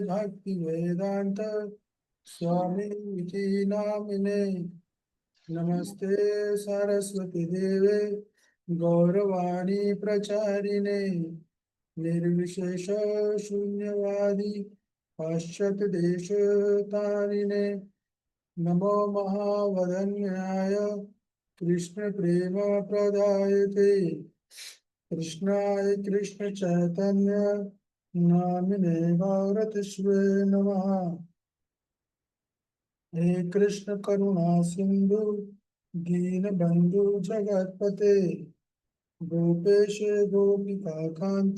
भक्ति वेदांत स्वामी इति नामिने। नमस्ते सरस्वती देवे गौरवाणी प्रचारिणे। निर्विशेष शून्यवादी पाश्चात्य देश तारिणे। नमो महावदन्याय कृष्ण प्रेम प्रदायते। कृष्णाय कृष्ण चैतन्य नामिने गौरतस्वे नमः। हे कृष्ण करुणा सिंधु दीनबंधु जगतपते। गोपेश गोपिका कांत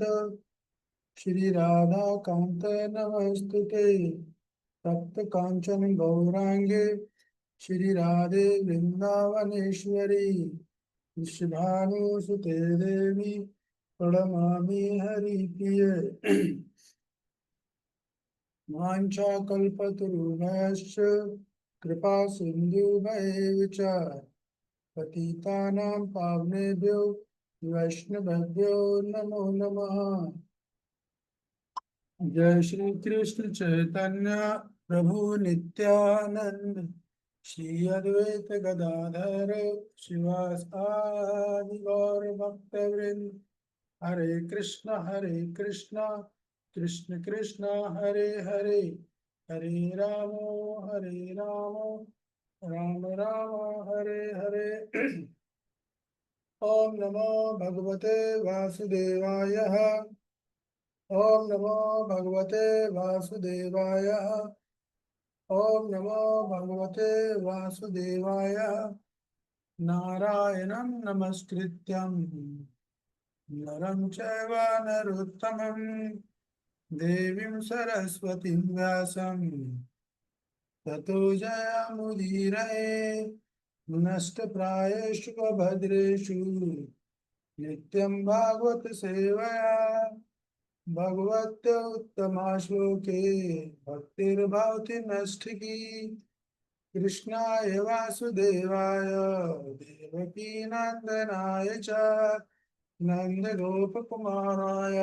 श्री राधा कांत नमस्तुते। तप्त कांचन गौरांगे श्री राधे वृंदावनेश्वरी। विश्वभानुसुते देवी प्रणमामि हरिप्रिय। वाञ्छाकल्पतरुभ्यश्च कृपा सिन्धुभ्यैव च पतितानां पावनेभ्यो वैष्णवेभ्यो नमो नमः। जय श्री कृष्ण चैतन्य प्रभु नित्यानंद श्री अद्वैत गदाधर शिवासादि गौर भक्तवृंद। हरे कृष्ण कृष्ण कृष्ण हरे हरे, हरे राम राम राम हरे हरे। ओम नमो भगवते वासुदेवाय। ओम नमो भगवते वासुदेवाय। ओम नमो भगवते वासुदेवाय। नारायणं नमस्कृत्यं नरं चैव नरोत्तमं देवीं सरस्वतीं व्यासं ततो जयमुदीरये। नष्टप्रायेषु भद्रेषु नित्यं भागवत सेवया भगवते उत्तमा श्लोके भक्तिर्भवति नष्टिकी। कृष्णाय वासुदेवाय देवकी नंदनाय च नन्दगोपकुमाराय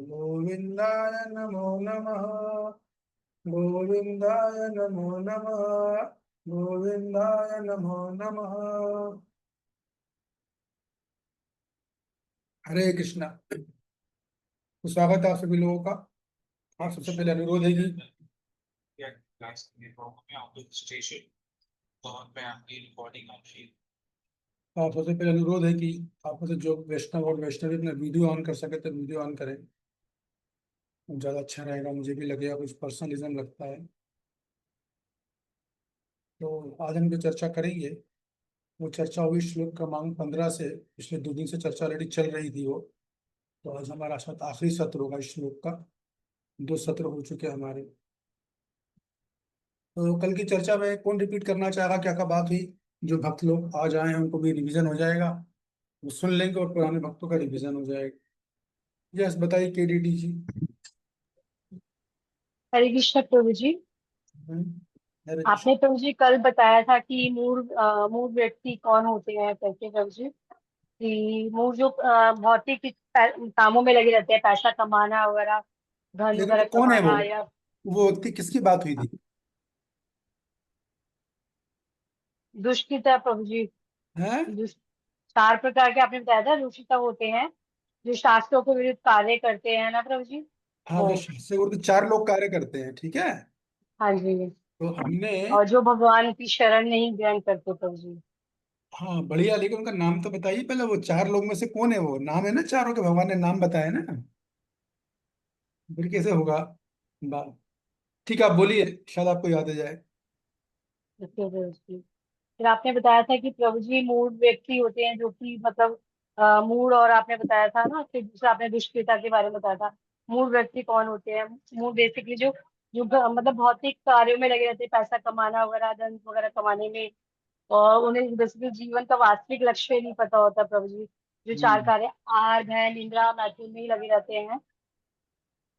गोविन्दाय नमो नमः। गोविन्दाय नमो नमः। गोविन्दाय नमो नमः। हरे कृष्णा। तो स्वागत है आप सभी लोगों का। आप सबसे पहले अनुरोध है कि आप में से जो वैष्णव और वैष्णवी अपना वीडियो ऑन कर सके तो वीडियो ऑन करें, ज़्यादा अच्छा रहेगा। मुझे भी लगेगा कुछ पर्सनलिज्म लगता है। तो आज हम जो चर्चा करेंगे वो चर्चा हुई श्लोक क्रमांक 15 से। पिछले 2 दिन से चर्चा ऑलरेडी चल रही थी वो। तो आज हमारा शायद आखिरी सत्र होगा इस श्लोक का। 2 सत्र हो चुके हैं हमारे। तो कल की चर्चा में कौन रिपीट करना चाहेगा, क्या क्या बात हुई? जो भक्त लोग आज आए हैं उनको भी रिवीजन हो जाएगा, वो सुन लेंगे और पुराने भक्तों का रिवीजन हो जाएगा। यस, बताइए केडीडी जी। हरे कृष्ण प्रभु जी। हरे कृष्ण। आपने प्रभु जी कल बताया था कि मूल व्यक्ति कौन होते हैं करके प्रभु जी, कि मूल जो भौतिक कामों में लगे रहते हैं, पैसा कमाना वगैरह, धन लेकिन वो वगैरह कौन है कमाना, या वो व्यक्ति किसकी बात हुई थी? दुष्कृता प्रभु जी। हैं? दुष्ट 4 प्रकार के आपने बताया था दुष्कृता होते हैं, जो शास्त्रों के विरुद्ध कार्य करते हैं ना प्रभु जी। हाँ, वो, तो शास्त्र गुरु तो 4 लोग कार्य करते हैं, ठीक है। हाँ जी। तो हमने, और जो भगवान की शरण नहीं ग्रहण करते प्रभु जी। हाँ बढ़िया, लेकिन उनका नाम तो बताइए पहले। वो 4 लोग में से कौन है? वो नाम है ना चारों के, भगवान ने नाम बताया ना। फिर कैसे होगा बात? ठीक है, आप बोलिए, शायद आपको याद आ जाए। ओके प्रभु जी। फिर आपने बताया था कि प्रभु जी मूड व्यक्ति होते हैं जो कि मतलब मूड, और आपने बताया था ना, फिर दूसरा आपने दुष्कृता के बारे में बताया था। मूड व्यक्ति कौन होते हैं? मूड बेसिकली जो जो मतलब भौतिक कार्यों में लगे रहते हैं, पैसा कमाना वगैरह, धन वगैरह कमाने में, और उन्हें बेसिकली जीवन का वास्तविक लक्ष्य नहीं पता होता प्रभु जी। जो 4 हम्म। कार्य आहार भय निद्रा मैथुन में ही लगे रहते हैं,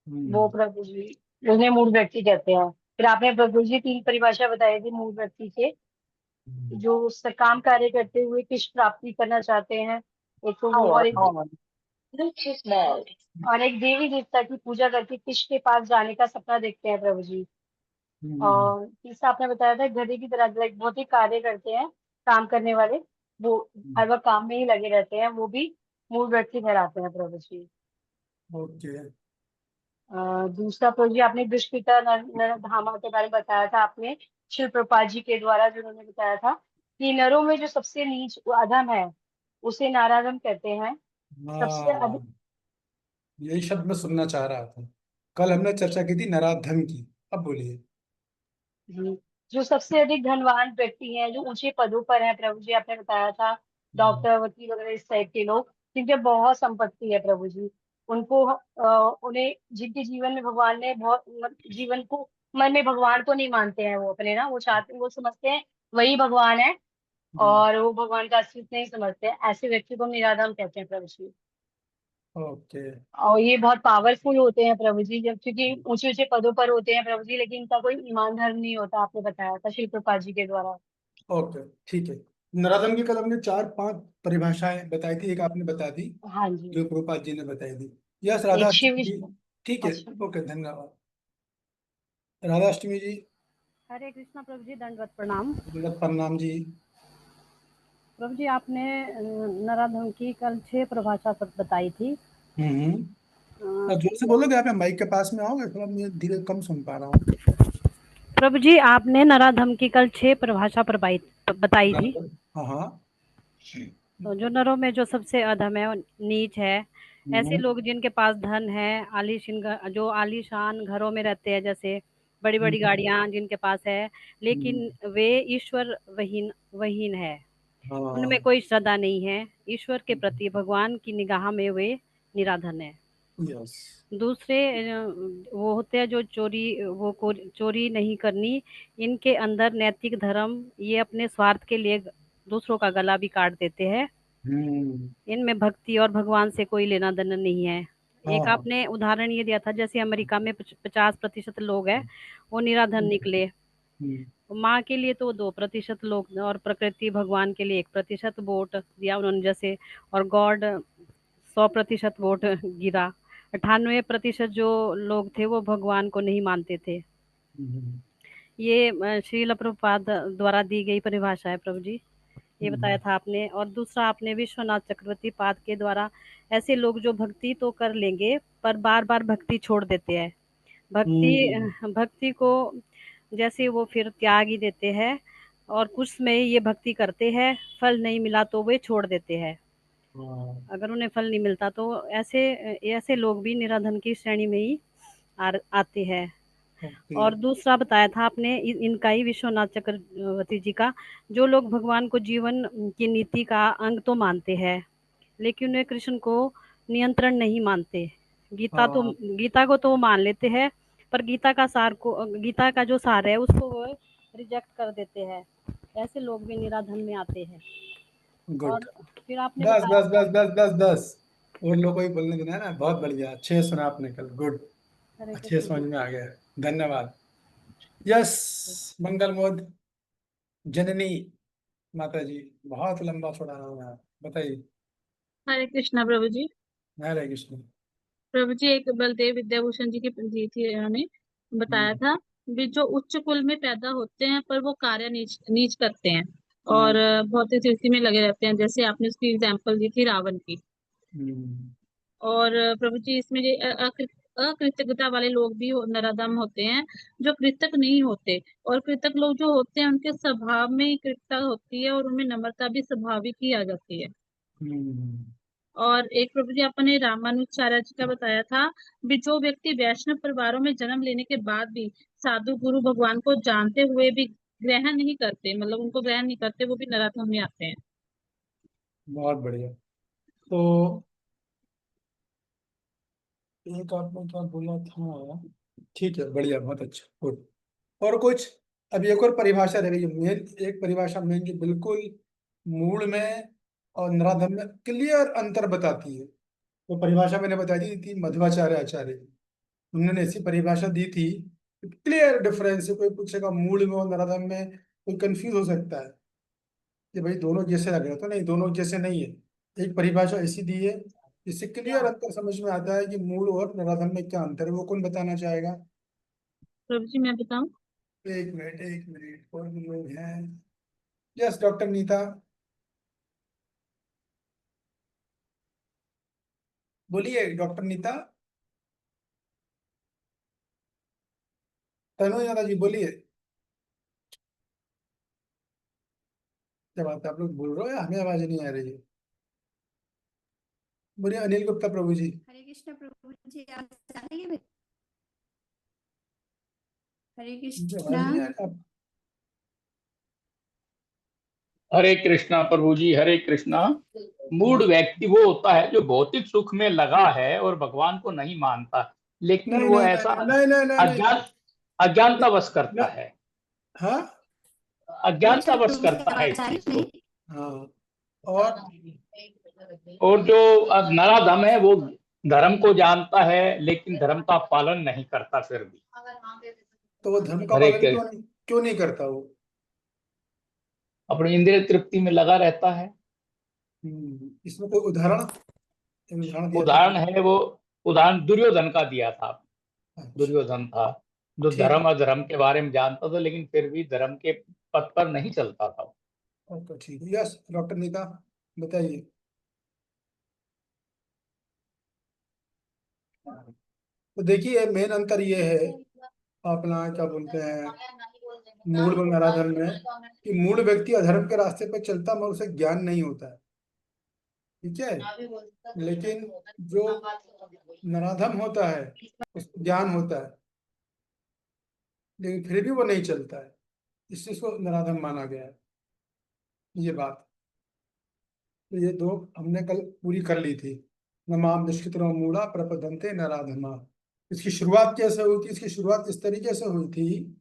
वो हम्म। प्रभु जी उन्हें मूड व्यक्ति कहते हैं। फिर आपने प्रभु जी 3 परिभाषा बताई थी मूड व्यक्ति के, जो काम कार्य करते हुए किस प्राप्ति करना चाहते हैं। एक तो वो, और एक और एक देवी देवता की पूजा करके कृष्ण के पास जाने का सपना देखते हैं प्रभु जी। हम्म, और तीसरा आपने बताया था गधे की तरह लाइक बहुत ही कार्य करते हैं, काम करने वाले, वो हर वक्त काम में ही लगे रहते हैं, वो भी मूल व्यक्ति कहलाते हैं प्रभु जी। ओके। दूसरा प्रभु जी आपने दुष्पिता नरधामा के बारे में बताया था आपने, शिल प्रभुपाद जी के द्वारा, जिन्होंने बताया था कि नरों में जो सबसे नीच अधम है उसे नाराधम कहते हैं। सबसे अधिक, हाँ, यही शब्द मैं सुनना चाह रहा था। कल हमने चर्चा की थी नराधम की। अब बोलिए। जो सबसे अधिक धनवान व्यक्ति हैं, जो ऊंचे पदों पर हैं प्रभु जी, आपने बताया था हम्म, डॉक्टर, वकील वगैरह इस टाइप के लोग, जिनके बहुत संपत्ति है प्रभु जी, उनको उन्हें, जिनके जीवन में भगवान ने बहुत जीवन को, मन में भगवान को नहीं मानते हैं वो अपने, ना वो चाहते, वो समझते हैं वही भगवान है, हम्म, और वो भगवान का अस्तित्व नहीं समझते हैं, ऐसे व्यक्ति को हम निराधम कहते हैं प्रभु जी। ओके। और ये बहुत पावरफुल होते हैं प्रभु जी, जब क्योंकि ऊंचे ऊंचे पदों पर होते हैं प्रभु जी, लेकिन इनका कोई ईमान धर्म नहीं होता, आपने बताया था श्री प्रभुपाद जी के द्वारा। ओके, ठीक है। नराधम की कल हमने 4-5 परिभाषाएं बताई थी, एक आपने बता दी हाँ जी। जो प्रभुपाद जी ने बताई थी। यस, राधा एक शिव अष्टमी जी। विष्णु। ठीक है। अच्छा। ओके, धन्यवाद। राधा अष्टमी जी। हरे कृष्णा प्रभु जी, दंडवत प्रणाम। प्रणाम जी। प्रभु जी आपने नराधम की कल 6 परिभाषा बताई थी। हम्म। अ, जोर से बोलोगे, आप माइक के पास में आओगे? थोड़ा मैं धीरे कम सुन पा रहा हूँ। प्रभु जी आपने नराधम की कल 6 परिभाषा बताई थी। बराबर। हाँ हाँ। तो जो नरों में जो सबसे अधम है, नीच है, ऐसे हम्म, लोग जिनके पास धन है, जो आलीशान घरों में रहते हैं, जैसे बड़ी बड़ी हम्म, गाड़ियां जिनके पास है, हम्म, लेकिन वे ईश्वर वहीन वहीन है, उनमें हाँ। कोई श्रद्धा नहीं है, ईश्वर के प्रति भगवान की निगाह में वे निराधन है। यस। दूसरे वो होते हैं जो चोरी नहीं करनी, इनके अंदर नैतिक धर्म, ये अपने स्वार्थ के लिए दूसरों का गला भी काट देते हैं, हम्म। इनमें भक्ति और भगवान से कोई लेना देना नहीं है। हाँ एक हाँ। आपने उदाहरण ये दिया था, जैसे अमेरिका में 50% लोग हैं वो निराधन निकले, हम्म, माँ के लिए तो 2% लोग, और प्रकृति भगवान के लिए 1% वोट दिया उन्होंने, जैसे, और गॉड 100% वोट गिरा। 98% जो लोग थे वो भगवान को नहीं मानते थे। हम्म, ये श्रील प्रभुपाद द्वारा दी गई परिभाषा है प्रभु जी, ये बताया हम्म, था आपने। और दूसरा आपने विश्वनाथ चक्रवर्ती पाद के द्वारा, ऐसे लोग जो भक्ति तो कर लेंगे पर बार बार भक्ति छोड़ देते हैं, हम्म, भक्ति को जैसे वो फिर त्याग ही देते हैं, और कुछ में ये भक्ति करते हैं, फल नहीं मिला तो वे छोड़ देते हैं, हाँ। अगर उन्हें फल नहीं मिलता तो ऐसे ऐसे लोग भी निराधन की श्रेणी में ही आते हैं। ओके। और दूसरा बताया था आपने इनका ही, विश्वनाथ चक्रवर्ती जी का, जो लोग भगवान को जीवन की नीति का अंग तो मानते हैं, लेकिन वे कृष्ण को नियंत्रण नहीं मानते। हाँ, गीता को तो वो मान लेते हैं, पर गीता का जो सार है उसको वो रिजेक्ट कर देते हैं, ऐसे लोग भी निराधन में आते हैं। गुड। और फिर आपने बस बताया बस था। बस बस बस बस। और लोगों को ही बोलने देना है ना। बहुत बढ़िया, अच्छे से सुना आपने कल। गुड। हरे अच्छे कृष्ण समझ जी। में आ गया। धन्यवाद। यस। मंगल मोद जननी माता जी। बहुत लंबा छोड़ा नाम है। बताइए। हरे कृष्णा प्रभु जी। हरे कृष्ण। प्रभु जी एक बलदेव विद्याभूषण जी की दी थी हमें, बताया हम्म, था भी जो उच्च कुल में पैदा होते हैं पर वो कार्य नीच नीच करते हैं और हम्म, भौतिक स्थिति में लगे रहते हैं, जैसे आपने उसकी एग्जाम्पल दी थी रावण की। हम्म, और प्रभु जी इसमें ये अकृतज्ञता वाले लोग भी नराधम होते हैं, जो कृतज्ञ नहीं होते। और कृतज्ञ लोग जो होते हैं उनके स्वभाव में ही कृतज्ञता होती है और उनमें नम्रता भी स्वाभाविक ही आ जाती है। हम्म, और एक प्रभु जी आपने रामानुजाचार्य जी का बताया था भी जो व्यक्ति वैष्णव परिवारों में जन्म लेने के बाद भी साधु गुरु भगवान को जानते हुए भी ग्रहण नहीं करते, मतलब उनको ग्रहण नहीं करते, वो भी नराधम में आते हैं। बहुत बढ़िया। तो एक आपने क्या बोला था? ठीक है, बढ़िया, बहुत अच्छा, गुड। और कुछ? अभी एक और परिभाषा रह गई है, मेन एक परिभाषा मेन जो बिल्कुल मूल में और नराधम में क्लियर अंतर बताती है। वो परिभाषा मैंने बता दी थी मध्वाचार्य आचार्य की। उन्होंने ऐसी परिभाषा दी थी, क्लियर डिफरेंस है। कोई पूछेगा मूल में और नराधम में, कोई कंफ्यूज हो सकता है कि भाई दोनों जैसे लग रहे हो, तो नहीं, दोनों जैसे नहीं है। एक परिभाषा ऐसी दी है इससे क्लियर अंतर समझ में आता है कि मूल और नराधम में क्या अंतर है। वो कौन बताना चाहेगा? प्रभु जी मैं बताऊं? एक मिनट, एक मिनट, कौन लोग हैं? यस, डॉक्टर नीता, बोलिए डॉक्टर नीता। तनु यादव जी बोलिए। क्या बात है, आप लोग बोल रहे हो या हमें आवाज नहीं आ रही है? बोलिए अनिल गुप्ता प्रभु जी। हरे कृष्ण प्रभु जी, आप जानेंगे? हरे मुझे कृष्णा। आवाज नहीं आ रही आप। हरे कृष्णा प्रभु जी, हरे कृष्णा। मूढ़ व्यक्ति वो होता है जो भौतिक सुख में लगा है और भगवान को नहीं मानता, लेकिन नहीं वो नहीं ऐसा नहीं नहीं नहीं नहीं अज्ञान अज्ञानतावश करता नहीं। है, हाँ अज्ञानतावश प्रभु जी करता है आवाज इस आ रही चीज को। नहीं? हाँ। और और जो नराधम है वो धर्म को जानता है लेकिन धर्म का पालन नहीं करता फिर भी। तो वो धर्म का हरे पालन कृष्ण। क्यों नहीं करता वो? अपनी इंद्रिय तृप्ति में लगा रहता है। इसमें कोई उदाहरण दिया था उदाहरण कोई? है वो, उदाहरण दुर्योधन का दिया था। अच्छा, दुर्योधन था जो ठीक है। धर्म अधर्म के बारे में जानता था, लेकिन फिर भी धर्म के पथ पर नहीं चलता था। ओके, ठीक है। यस डॉक्टर नीता, बताइए। तो देखिए मेन अंतर ये है अपना क्या बोलते हैं मूल और नराधम में, कि मूल व्यक्ति अधर्म के रास्ते पर चलता मगर उसे ज्ञान नहीं होता है, ठीक है। लेकिन जो नराधम होता है उसको ज्ञान होता है, लेकिन फिर भी वो नहीं चलता है, इससे उसको नराधम माना गया है। ये बात, तो ये दो हमने कल पूरी कर ली थी। नमाम दुष्कृतनो मूढ़ा प्रपदन्ते नराधमा। इसकी शुरुआत कैसे हुई थी? इसकी शुरुआत इस तरीके से हुई थी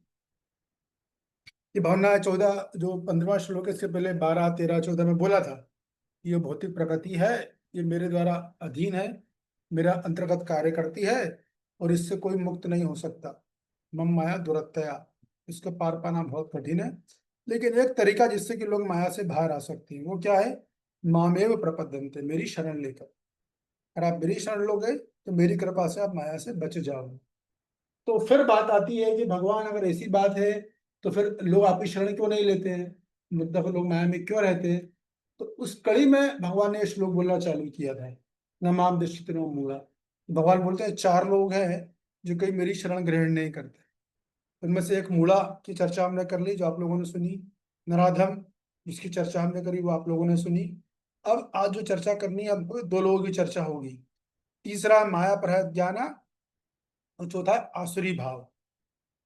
कि भावना 14 जो 15वां श्लोक है, इसके पहले 12, 13, 14 में बोला था कि ये भौतिक प्रकृति है, ये मेरे द्वारा अधीन है, मेरा अंतर्गत कार्य करती है और इससे कोई मुक्त नहीं हो सकता। मम माया दुरत्यया, इसको पार पाना बहुत कठिन है, लेकिन एक तरीका जिससे कि लोग माया से बाहर आ सकते हैं वो क्या है? मामेव प्रपद्यन्ते, मेरी शरण लेकर। अगर आप मेरी शरण लोगे तो मेरी कृपा से आप माया से बच जाओगे। तो फिर बात आती है कि भगवान अगर ऐसी बात है तो फिर लोग आपकी शरण क्यों नहीं लेते हैं, मतलब लोग माया में क्यों रहते हैं? तो उस कड़ी में भगवान ने ये श्लोक बोलना चालू किया था, नमाम दृष्टिनो मूला। भगवान बोलते हैं 4 लोग हैं जो कहीं मेरी शरण ग्रहण नहीं करते। उनमें से एक मूढ़ा की चर्चा हमने कर ली जो आप लोगों ने सुनी, नराधम जिसकी चर्चा हमने करी वो आप लोगों ने सुनी। अब आज जो चर्चा करनी है हमको 2 लोगों की चर्चा होगी। तीसरा माया प्रहत ज्ञाना और चौथा है आसुरी भाव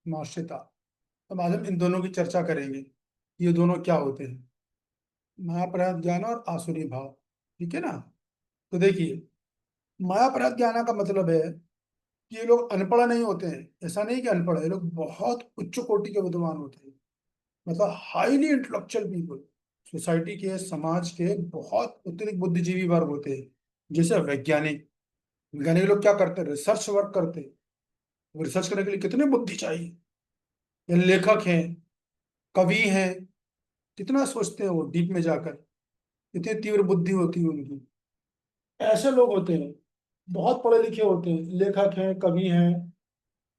माश्रिता। अब आज हम इन दोनों की चर्चा करेंगे, ये दोनों क्या होते हैं, माया प्रहत ज्ञान और आसुरी भाव, ठीक है ना। तो देखिए माया प्रहत ज्ञान का मतलब है कि ये लोग अनपढ़ नहीं होते हैं, ऐसा नहीं कि अनपढ़ है, ये लोग बहुत उच्च कोटि के विद्वान होते हैं, मतलब हाईली इंटेलेक्चुअल पीपल, सोसाइटी के समाज के बहुत अत्यधिक बुद्धिजीवी वर्ग होते हैं। जैसे वैज्ञानिक, वैज्ञानिक लोग क्या करते हैं? रिसर्च वर्क करते हैं। रिसर्च करने के लिए कितनी बुद्धि चाहिए। या लेखक हैं, कवि हैं, कितना सोचते हैं वो डीप में जाकर, इतनी तीव्र बुद्धि होती है उनकी। ऐसे लोग होते हैं, बहुत पढ़े लिखे होते हैं, लेखक हैं, कवि हैं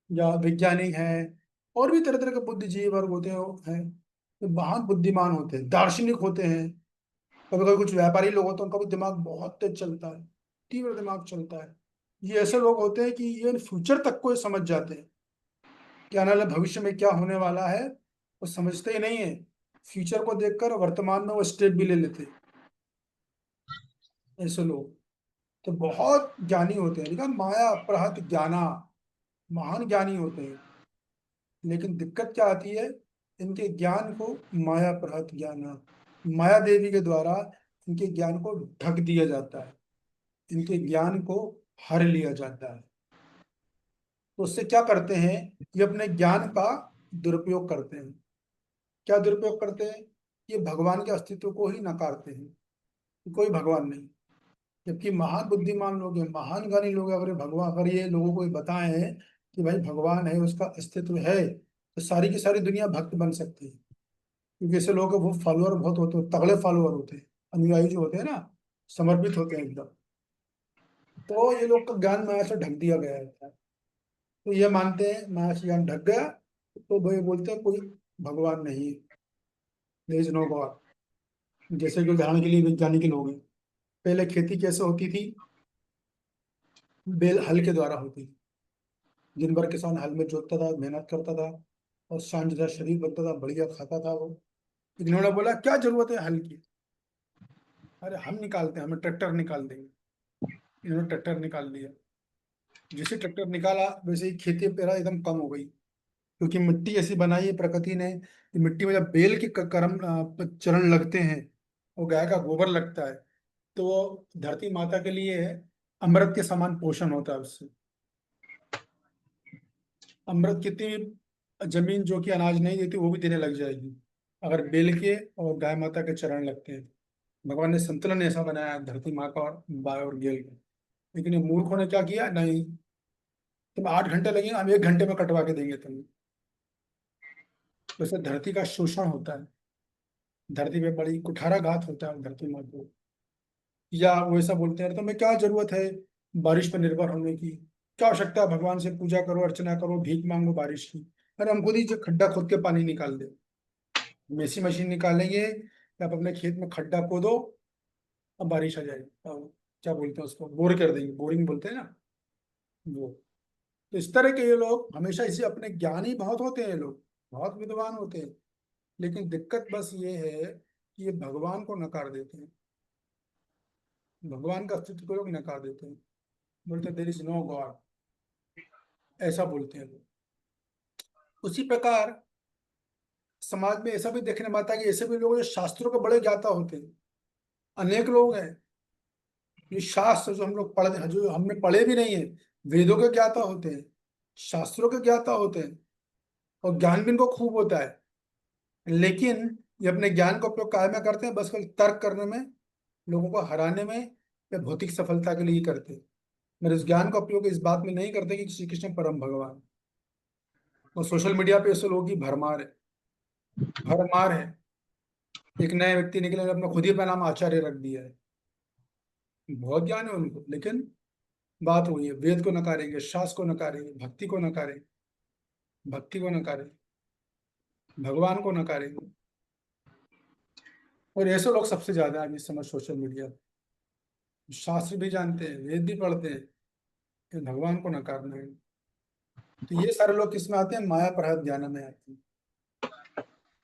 या वैज्ञानिक हैं, और भी तरह तरह के बुद्धिजीवी वर्ग होते हैं, वो हैं तो महान बुद्धिमान होते हैं, दार्शनिक होते हैं। कभी कभी कुछ व्यापारी लोग होते हैं, उनका भी दिमाग बहुत तेज चलता है, तीव्र दिमाग चलता है। ये ऐसे लोग होते हैं कि ये फ्यूचर तक को ये समझ जाते हैं कि आने वाले भविष्य में क्या होने वाला है, वो समझते ही नहीं है। फ्यूचर को देखकर वर्तमान में वो स्टेप भी ले लेते हैं ऐसे लोग। तो बहुत ज्ञानी होते हैं, लिखा माया प्रहत ज्ञाना, महान ज्ञानी होते हैं। लेकिन दिक्कत क्या आती है? इनके ज्ञान को माया प्रहत ज्ञाना, माया देवी के द्वारा इनके ज्ञान को ढक दिया जाता है, इनके ज्ञान को हर लिया जाता है। तो उससे क्या करते हैं? ये अपने ज्ञान का दुरुपयोग करते हैं। क्या दुरुपयोग करते हैं? ये भगवान के अस्तित्व को ही नकारते हैं कि कोई भगवान नहीं। जबकि महान बुद्धिमान लोग हैं, महान ज्ञानी लोग हैं, अगर ये भगवान, अगर ये लोगों को ये बताएं कि भाई भगवान है, उसका अस्तित्व है, तो सारी की सारी दुनिया भक्त बन सकती है। क्योंकि ऐसे लोग वो फॉलोअर बहुत होते हैं, तगड़े फॉलोअर होते हैं, अनुयायी जो होते हैं ना, समर्पित होते हैं एकदम। तो ये लोग का ज्ञान माया से ढक दिया गया है। तो ये मानते हैं माया से ज्ञान ढक गया, तो वो ये बोलते हैं कोई भगवान नहीं है, देयर इज नो गॉड। जैसे कि उदाहरण के लिए वैज्ञानिक लोग हैं, पहले खेती कैसे होती थी, बैल हल के द्वारा होती थी। दिन भर किसान हल में जोतता था, मेहनत करता था, और सांझ का शरीर बनता था, बढ़िया खाता था वो। इन्होंने बोला क्या जरूरत है हल की, अरे हम निकालते हैं, हमें ट्रैक्टर निकाल देंगे। इन्होंने ट्रैक्टर निकाल दिया। जैसे ट्रैक्टर निकाला वैसे ही खेती पेरा एकदम कम हो गई, क्योंकि मिट्टी ऐसी बनाई है प्रकृति ने कि मिट्टी में जब बेल के चरण लगते हैं और गाय का गोबर लगता है, तो वो धरती माता के लिए अमृत के समान पोषण होता है उससे। अमृत कितनी जमीन जो कि अनाज नहीं देती वो भी देने लग जाएगी अगर बेल के और गाय माता के चरण लगते हैं। भगवान ने संतुलन ऐसा बनाया है धरती माँ का और गाय और गेल का। लेकिन ये मूर्खों ने क्या किया, नहीं तुम 8 घंटे लगेंगे, हम 1 घंटे में कटवा के देंगे तुम्हें। वैसे धरती का शोषण होता है, धरती पे बड़ी कुठाराघात होता है धरती माँ को। या वो ऐसा बोलते हैं तुम्हें क्या जरूरत है बारिश पर निर्भर होने की, क्या आवश्यकता है भगवान से पूजा करो, अर्चना करो, भीख मांगो बारिश की। अरे हम खुद ही जो खड्डा खोद के पानी निकाल दे, मेसी मशीन निकालेंगे, या आप अपने खेत में खड्डा खोदो, अब बारिश आ जाएगी। क्या बोलते हैं उसको, बोर कर देंगे, बोरिंग बोलते हैं ना वो। तो इस तरह के ये लोग हमेशा इसे अपने ज्ञानी बहुत होते हैं, ये लोग बहुत विद्वान होते हैं, लेकिन दिक्कत बस ये है कि ये भगवान को नकार देते हैं, भगवान का अस्तित्व को लोग नकार देते हैं, बोलते देयर इज नो गॉड, ऐसा बोलते हैं लोग। उसी प्रकार समाज में ऐसा भी देखने में आता है कि ऐसे भी लोग जो शास्त्रों के बड़े ज्ञाता होते हैं, अनेक लोग हैं ये शास्त्र जो हम लोग पढ़े, जो हमने पढ़े भी नहीं है, वेदों के ज्ञाता होते हैं, शास्त्रों के ज्ञाता होते हैं, और ज्ञान भी इनको खूब होता है, लेकिन ये अपने ज्ञान का उपयोग काय में करते हैं, बस केवल तर्क करने में, लोगों को हराने में, या भौतिक सफलता के लिए ही करते हैं। मेरे इस ज्ञान का उपयोग इस बात में नहीं करते कि श्री कृष्ण परम भगवान। और सोशल मीडिया पे ऐसे लोगों की भरमार है, भरमार है। एक नए व्यक्ति निकले अपना खुद ही अपना नाम आचार्य रख दिया है, बहुत ज्ञान है उनको, लेकिन बात वही है, वेद को नकारेंगे, शास्त्र को नकारेंगे, भक्ति को नकारेंगे, भक्ति को नकारेंगे, भगवान को नकारेंगे। और ऐसे लोग सबसे ज्यादा है इस समय सोशल मीडिया पे। शास्त्र भी जानते हैं, वेद भी पढ़ते हैं, लेकिन भगवान को नकारना है। तो ये सारे लोग किसमें आते हैं, माया प्रहत ज्ञान में आते हैं।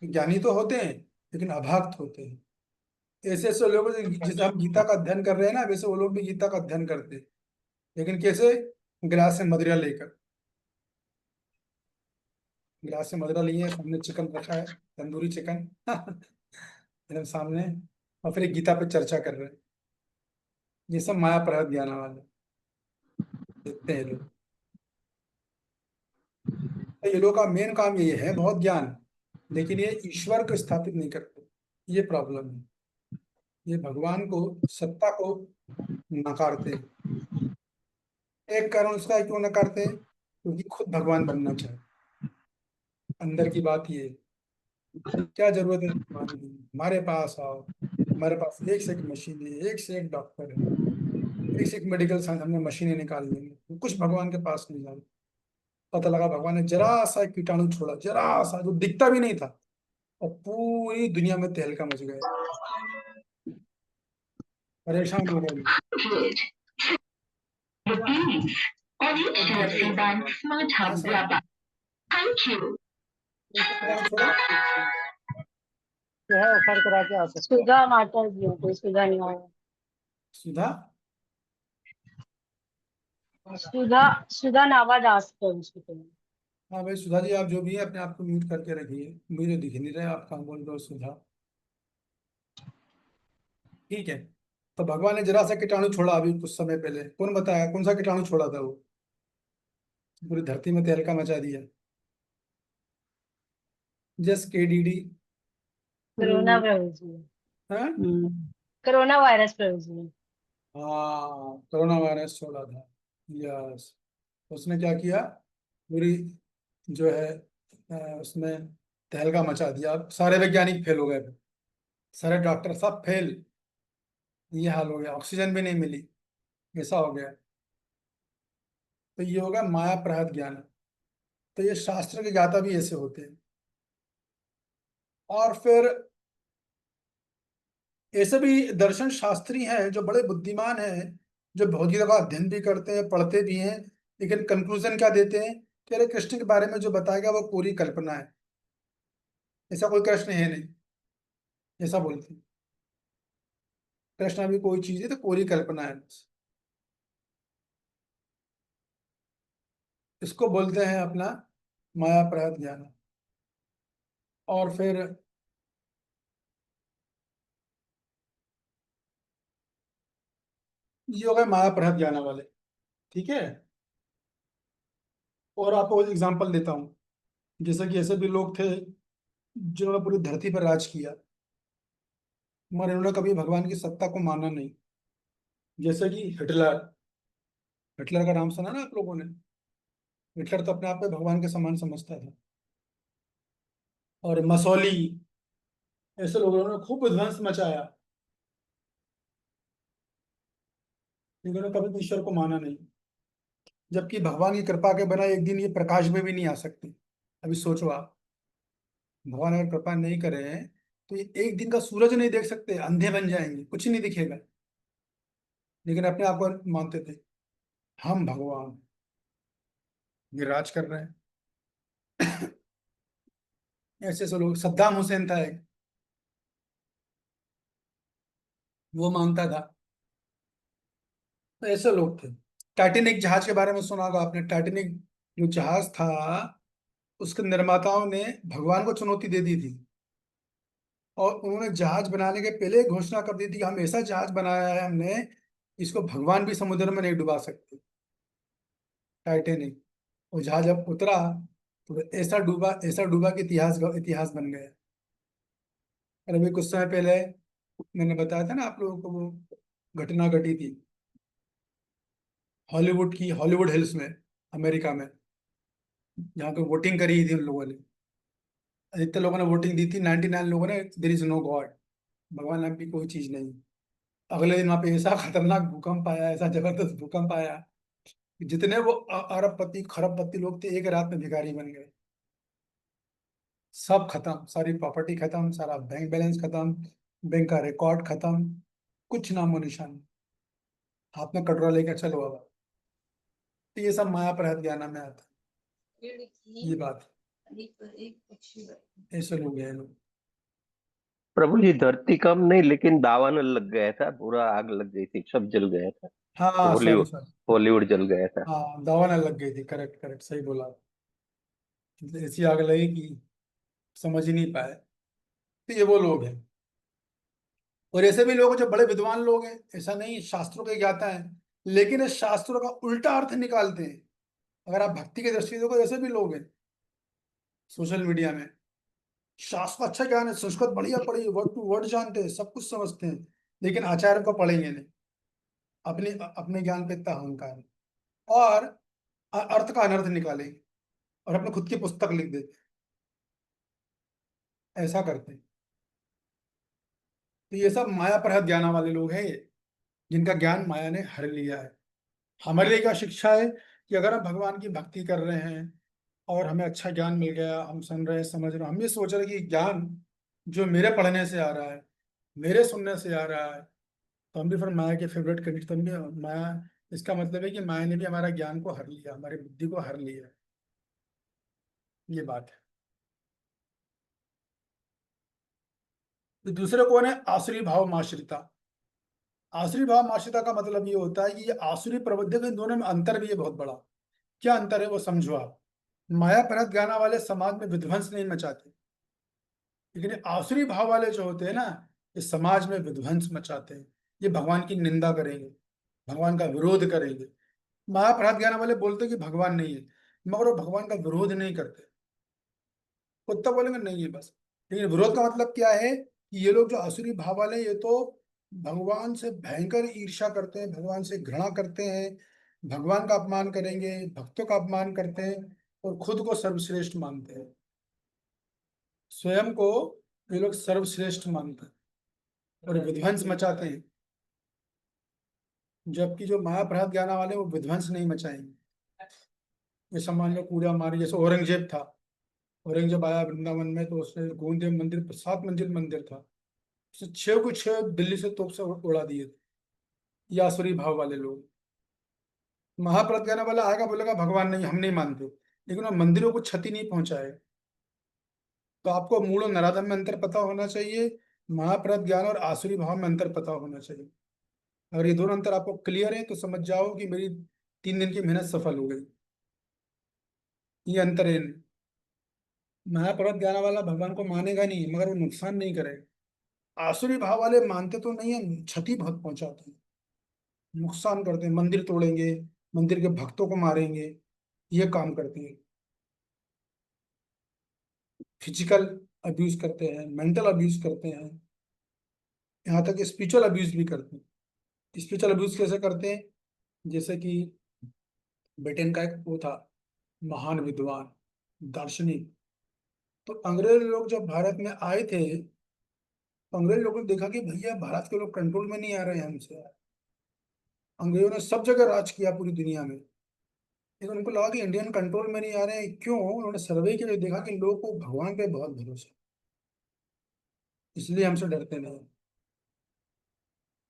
ज्ञानी तो होते हैं लेकिन अभक्त होते हैं। ऐसे ऐसे लोग जिसे हम गीता का अध्ययन कर रहे हैं ना, वैसे वो लोग भी गीता का अध्ययन करते हैं, लेकिन कैसे, गिलास से मदिरा लेकर, गिलास से मदिरा लिए, सामने चिकन रखा है, तंदूरी चिकन एकदम सामने, और फिर गीता पे चर्चा कर रहे हैं। ये सब माया प्रहत ज्ञान वाले देखते हैं लोग। तो ये लोग का मेन काम ये है, बहुत ज्ञान, लेकिन ये ईश्वर को स्थापित नहीं करते, ये प्रॉब्लम है। ये भगवान को, सत्ता को नकारते हैं। एक कारण उसका क्यों नकारते हैं, क्योंकि खुद भगवान बनना चाहे। अंदर की बात ये है, क्या जरूरत है भगवान की, हमारे पास आओ, हमारे पास एक से एक मशीन है, एक से एक डॉक्टर है, एक से एक मेडिकल साइंस, हमने मशीनें निकाल ली, कुछ भगवान के पास नहीं जाना। पता लगा भगवान ने जरा सा एक कीटाणु छोड़ा, जरा सा जो दिखता भी नहीं था, और पूरी दुनिया में तहलका मच गया, परेशान हो गए लोग। छोड़ा जो है ऑफर करा के आ सकते सुधा माता जी हो, कोई सुधा नहीं आया। सुधा, सुधा सुधा नावादास को उसको कहते हैं। हाँ भाई सुधा जी, आप जो भी है अपने आप को म्यूट करके रखिए, मुझे दिख नहीं रहा आप कहाँ बोल रहे हो सुधा। ठीक है, तो भगवान ने जरा सा कीटाणु छोड़ा अभी कुछ समय पहले, कौन बताया कौन सा कीटाणु छोड़ा था वो, पूरी धरती में तहलका मचा दिया। जस्ट केडीडी, कोरोना प्रभु जी, हाँ कोरोना वायरस प्रभु जी। हाँ, कोरोना वायरस छोड़ा था, यस। उसने क्या किया, पूरी जो है उसमें तहलका मचा दिया, अब सारे वैज्ञानिक फेल हो गए, सारे डॉक्टर सब फेल, ये हाल हो गया, ऑक्सीजन भी नहीं मिली, ऐसा हो गया। तो ये होगा माया प्रहत ज्ञान। तो ये शास्त्र के ज्ञाता भी ऐसे होते हैं। और फिर ऐसे भी दर्शन शास्त्री हैं जो बड़े बुद्धिमान हैं, जो भगवदगीता का अध्ययन भी करते हैं, पढ़ते भी हैं, लेकिन कंक्लूजन क्या देते हैं कि अरे कृष्ण के बारे में जो बताया गया वो पूरी कल्पना है, ऐसा कोई कृष्ण है नहीं, ऐसा बोलते हैं। कृष्ण भी कोई चीज है तो पूरी कल्पना है बस। इसको बोलते हैं अपना माया प्रहत ज्ञान। और फिर ये हो गए माया प्रहत ज्ञान वाले, ठीक है। और आपको एग्जांपल देता हूँ, जैसे कि ऐसे भी लोग थे जिन्होंने पूरी धरती पर राज किया, मगर इन्होंने कभी भगवान की सत्ता को माना नहीं। जैसे कि हिटलर, हिटलर का नाम सुना ना आप लोगों ने। हिटलर तो अपने आप में भगवान के समान समझता था। और मसौली, ऐसे लोगों ने खूब विध्वंस मचाया, इन्होंने कभी भी ईश्वर को माना नहीं। जबकि भगवान की कृपा के बिना एक दिन ये प्रकाश में भी नहीं आ सकते। अभी सोचो आप, भगवान अगर कृपा नहीं करे हैं तो ये एक दिन का सूरज नहीं देख सकते, अंधे बन जाएंगे, कुछ नहीं दिखेगा। लेकिन अपने आप को मानते थे हम भगवान, ये राज कर रहे हैं। ऐसे ऐसे लोग, सद्दाम हुसैन था एक, वो मानता था। तो ऐसे लोग थे। टाइटेनिक जहाज के बारे में सुना होगा आपने। टाइटेनिक जो जहाज था, उसके निर्माताओं ने भगवान को चुनौती दे दी थी, और उन्होंने जहाज बनाने के पहले घोषणा कर दी थी हम ऐसा जहाज बनाया है हमने, इसको भगवान भी समुद्र में नहीं डुबा सकते। टाइटेनिक, वो जहाज जब उतरा तो ऐसा डूबा कि इतिहास इतिहास बन गया। और अभी कुछ समय पहले मैंने बताया था ना आप लोगों को, वो घटना घटी थी हॉलीवुड की, हॉलीवुड हिल्स में, अमेरिका में, जहाँ पे वोटिंग करी थी उन लोगों ने। अधिकतर लोगों ने वोटिंग दी थी, 99 लोगों ने देयर इज नो गॉड, भगवान नाम की कोई चीज नहीं। अगले दिन वहां पे ऐसा खतरनाक भूकंप आया, ऐसा जबरदस्त भूकंप आया कि जितने वो अरबपति खरबपति लोग थे एक रात में भिखारी बन गए। सब खत्म, सारी प्रॉपर्टी खत्म, सारा बैंक बैलेंस खत्म, बैंक का रिकॉर्ड खत्म, कुछ नामो निशान नहीं। हाथ में कटोरा लेकर चलो अब। तो ये सब माया प्रहत ज्ञान में आता है, ये बात। ऐसे लोग हैं लोग। प्रभु जी धरती कम नहीं लेकिन दावानल लग गया था, पूरा आग लग गई थी, सब जल गया था। हाँ सॉरी हॉलीवुड सॉरी, हॉलीवुड जल गया था। हाँ दावा न लग गई थी, करेक्ट करेक्ट, सही बोला। मतलब ऐसी आग लगी कि समझ ही नहीं पाए। तो ये वो लोग हैं। और ऐसे भी लोग हैं जो बड़े विद्वान लोग हैं, ऐसा नहीं शास्त्रों के ज्ञाता हैं, लेकिन इस शास्त्रों का उल्टा अर्थ निकालते हैं। अगर आप भक्ति की दृष्टि देखो, ऐसे भी लोग हैं सोशल मीडिया में। शास्त्र का अच्छा ज्ञान है, संस्कृत बढ़िया पढ़ी, वर्ड टू वर्ड जानते हैं, सब कुछ समझते हैं, लेकिन आचार्य को पढ़ेंगे नहीं। अपने अपने ज्ञान पे इतना अहंकार है। और अर्थ का अनर्थ निकालेंगे और अपने खुद की पुस्तक लिख देते हैं, ऐसा करते हैं। तो ये सब माया प्रहत ज्ञान वाले लोग हैं ये, जिनका ज्ञान माया ने हर लिया है। हमारे लिए क्या शिक्षा है कि अगर हम भगवान की भक्ति कर रहे हैं और हमें अच्छा ज्ञान मिल गया, हम सुन रहे हैं, समझ रहे हैं, हम ये सोच रहे हैं कि ज्ञान जो मेरे पढ़ने से आ रहा है, मेरे सुनने से आ रहा है, तो हम भी फिर माया के फेवरेट क्रेडिट, तो हम भी माया, इसका मतलब है कि माया ने भी हमारा ज्ञान को हर लिया, हमारी बुद्धि को हर लिया। ये बात है। तो दूसरे कौन है? आसुरी भाव माश्रिता। आसुरी भाव माश्रिता का मतलब ये होता है कि ये आसुरी प्रवृत्ति, इन दोनों में अंतर भी है बहुत बड़ा। क्या अंतर है वो समझो आप। माया परत ज्ञान वाले समाज में विध्वंस नहीं मचाते, लेकिन ये आसुरी भाव वाले जो होते हैं ना, ये समाज में विध्वंस मचाते हैं। ये भगवान की निंदा करेंगे, भगवान का विरोध करेंगे। महाप्रहत ज्ञान वाले बोलते हैं कि भगवान नहीं है, मगर वो भगवान का विरोध नहीं करते। कुत्ता बोलेंगे नहीं है बस। लेकिन विरोध का मतलब क्या है कि ये लोग जो आसुरी भाव वाले हैं, ये तो भगवान से भयंकर ईर्ष्या करते हैं, भगवान से घृणा करते हैं, भगवान का अपमान करेंगे, भक्तों का अपमान करते हैं, और खुद को सर्वश्रेष्ठ मानते हैं। स्वयं को ये लोग सर्वश्रेष्ठ मानते हैं और विध्वंस मचाते हैं। जबकि जो महाप्रहत ज्ञान वाले वो विध्वंस नहीं मचाएंगे, जैसे मान लो कूड़ा मारे, जैसे औरंगजेब था, औरंगजेब आया वृंदावन में तो उसने गोविंद मंदिर, 7 मंजिल मंदिर था, उसने 6 को 6 दिल्ली से तोप से उड़ा दिए थे। ये आसुरी भाव वाले लोग। महाप्रज्ञान वाला आएगा बोलेगा भगवान नहीं, हम नहीं मानते, लेकिन वो मंदिरों को क्षति नहीं पहुंचाए। तो आपको मूल और नराधम में अंतर पता होना चाहिए, महाप्रज्ञान और आसुरी भाव में अंतर पता होना चाहिए। अगर ये दोनों अंतर आपको क्लियर है तो समझ जाओ कि मेरी 3 दिन की मेहनत सफल हो गई। ये अंतर है इनमें। महाप्रज्ञान वाला भगवान को मानेगा नहीं मगर वो नुकसान नहीं करेगा। आसुरी भाव वाले मानते तो नहीं है, क्षति बहुत पहुंचाते हैं, नुकसान करते हैं, मंदिर तोड़ेंगे, मंदिर के भक्तों को मारेंगे, ये काम करते हैं। फिजिकल अब्यूज करते हैं, मेंटल अब्यूज करते हैं, यहाँ तक स्पिरिचुअल अब्यूज भी करते हैं। स्पिरिचुअल अब्यूज कैसे करते हैं? जैसे कि ब्रिटेन का एक वो था महान विद्वान, दार्शनिक, तो अंग्रेज लोग जब भारत में आए थे तो अंग्रेज लोगों ने देखा कि भैया भारत के लोग कंट्रोल में नहीं आ रहे हैं हमसे। अंग्रेजों ने सब जगह राज किया पूरी दुनिया में, लेकिन उनको लगा कि इंडियन कंट्रोल में नहीं आ रहे हैं। क्यों? उन्होंने सर्वे किया, देखा कि लोगों को भगवान पे बहुत भरोसा, इसलिए हमसे डरते नहीं।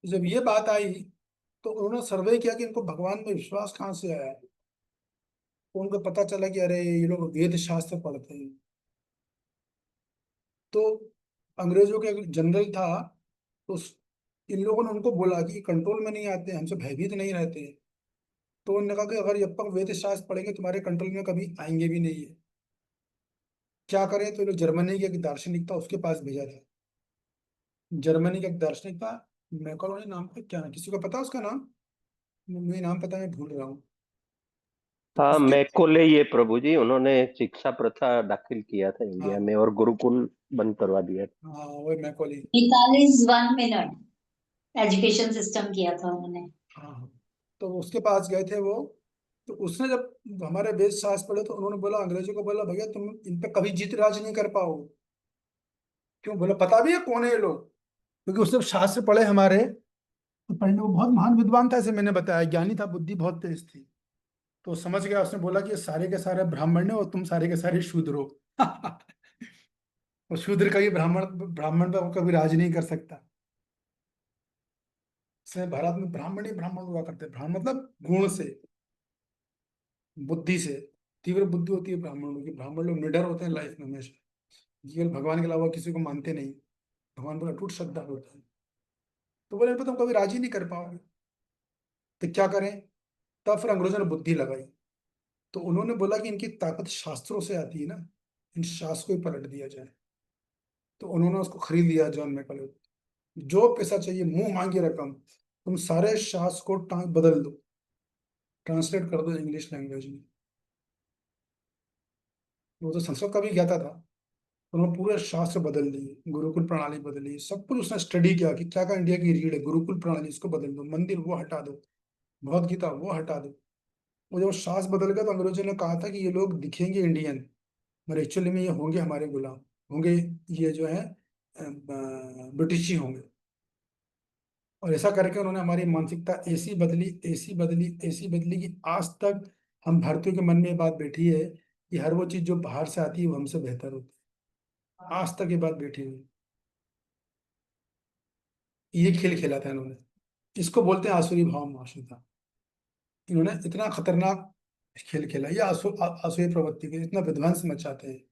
जब ये बात आई तो उन्होंने सर्वे किया कि इनको भगवान में विश्वास कहाँ से आया है। तो उनको पता चला कि अरे ये लोग वेद शास्त्र पढ़ते हैं। तो अंग्रेजों के एक जनरल था, तो इन लोगों ने उनको बोला कि कंट्रोल में नहीं आते, हमसे भयभीत नहीं रहते। तो उन्होंने कहा कि अगर जब तक वेद शास्त्र पढ़ेंगे तुम्हारे कंट्रोल में कभी आएंगे भी नहीं है। क्या करें? तो ये लोग जर्मनी के एक दार्शनिक था उसके पास भेजा था। जर्मनी का एक दार्शनिक था, मैकॉलोनी नाम का, क्या ना, किसी को पता उसका नाम? मुझे नाम पता, मैं भूल रहा हूँ। तो हाँ, उसके, मैकोले, ये प्रभु जी, उन्होंने शिक्षा प्रथा दाखिल किया था इंडिया हाँ में और गुरुकुल बंद करवा दिया था। हाँ वो मैकॉली। निकालिस 1 मिनट एजुकेशन सिस्टम किया था उन्होंने। हाँ हाँ, तो उसके पास गए थे वो। तो उसने जब हमारे वेद शास्त्र पढ़े तो उन्होंने बोला, अंग्रेजों को बोला, भैया तुम इन पे कभी जीत राज नहीं कर पाओगे। क्यों? बोला पता भी है कौन है ये लोग, क्योंकि उसने शास्त्र पढ़े हमारे। तो पढ़ने, वो बहुत महान विद्वान था, ऐसे मैंने बताया, ज्ञानी था, बुद्धि बहुत तेज थी। तो समझ गया, उसने बोला कि ये सारे के सारे ब्राह्मण है और तुम सारे के सारे शूद्र हो। और शूद्र कभी ब्राह्मण ब्राह्मण पर कभी राज नहीं कर सकता। इसलिए भारत में ब्राह्मण ही ब्राह्मण हुआ करते हैं। ब्राह्मण मतलब गुण से, बुद्धि से, तीव्र बुद्धि होती है ब्राह्मणों की। ब्राह्मण लोग निडर होते हैं लाइफ में हमेशा, केवल भगवान के अलावा किसी को मानते नहीं, भगवान पर अटूट श्रद्धा होता है। तो बोले इन पर तुम कभी राजी नहीं कर पाओगे, तो क्या करें? तब फिर अंग्रेजों ने बुद्धि लगाई। तो उन्होंने बोला कि इनकी ताकत शास्त्रों से आती है ना, इन शास्त्रों को ही पलट दिया जाए। तो उन्होंने उसको खरीद लिया, जॉन मैकले। जो पैसा चाहिए, मुंह मांगी रकम, तुम सारे शास्त्र को बदल दो, ट्रांसलेट कर दो इंग्लिश लैंग्वेज में। वो तो संस्कृत का भी ज्ञाता था, उन्होंने पूरे शास्त्र बदल दिए, गुरुकुल प्रणाली बदली, सब कुछ उसने स्टडी किया कि क्या क्या इंडिया की रीढ़ है, गुरुकुल प्रणाली इसको बदल दो, मंदिर वो हटा दो, भगवत गीता वो हटा दो। वो जब शास्त्र बदल गया तो अंग्रेजों ने कहा था कि ये लोग दिखेंगे इंडियन, मगर एक्चुअली में ये होंगे हमारे गुलाम, होंगे ये जो है ब्रिटिश ही होंगे। और ऐसा करके उन्होंने हमारी मानसिकता ऐसी बदली, ऐसी बदली, ऐसी बदली कि आज तक हम भारतीयों के मन में ये बात बैठी है कि हर वो चीज जो बाहर से आती है वो हमसे बेहतर होती है। आज तक ये बात बैठी हुई, ये खेल खेला था इन्होंने। इसको बोलते हैं आसुरी भाव माशुता। इन्होंने इतना खतरनाक खेल खेला, ये आसुरी प्रवृत्ति के इतना विध्वंस मचाते हैं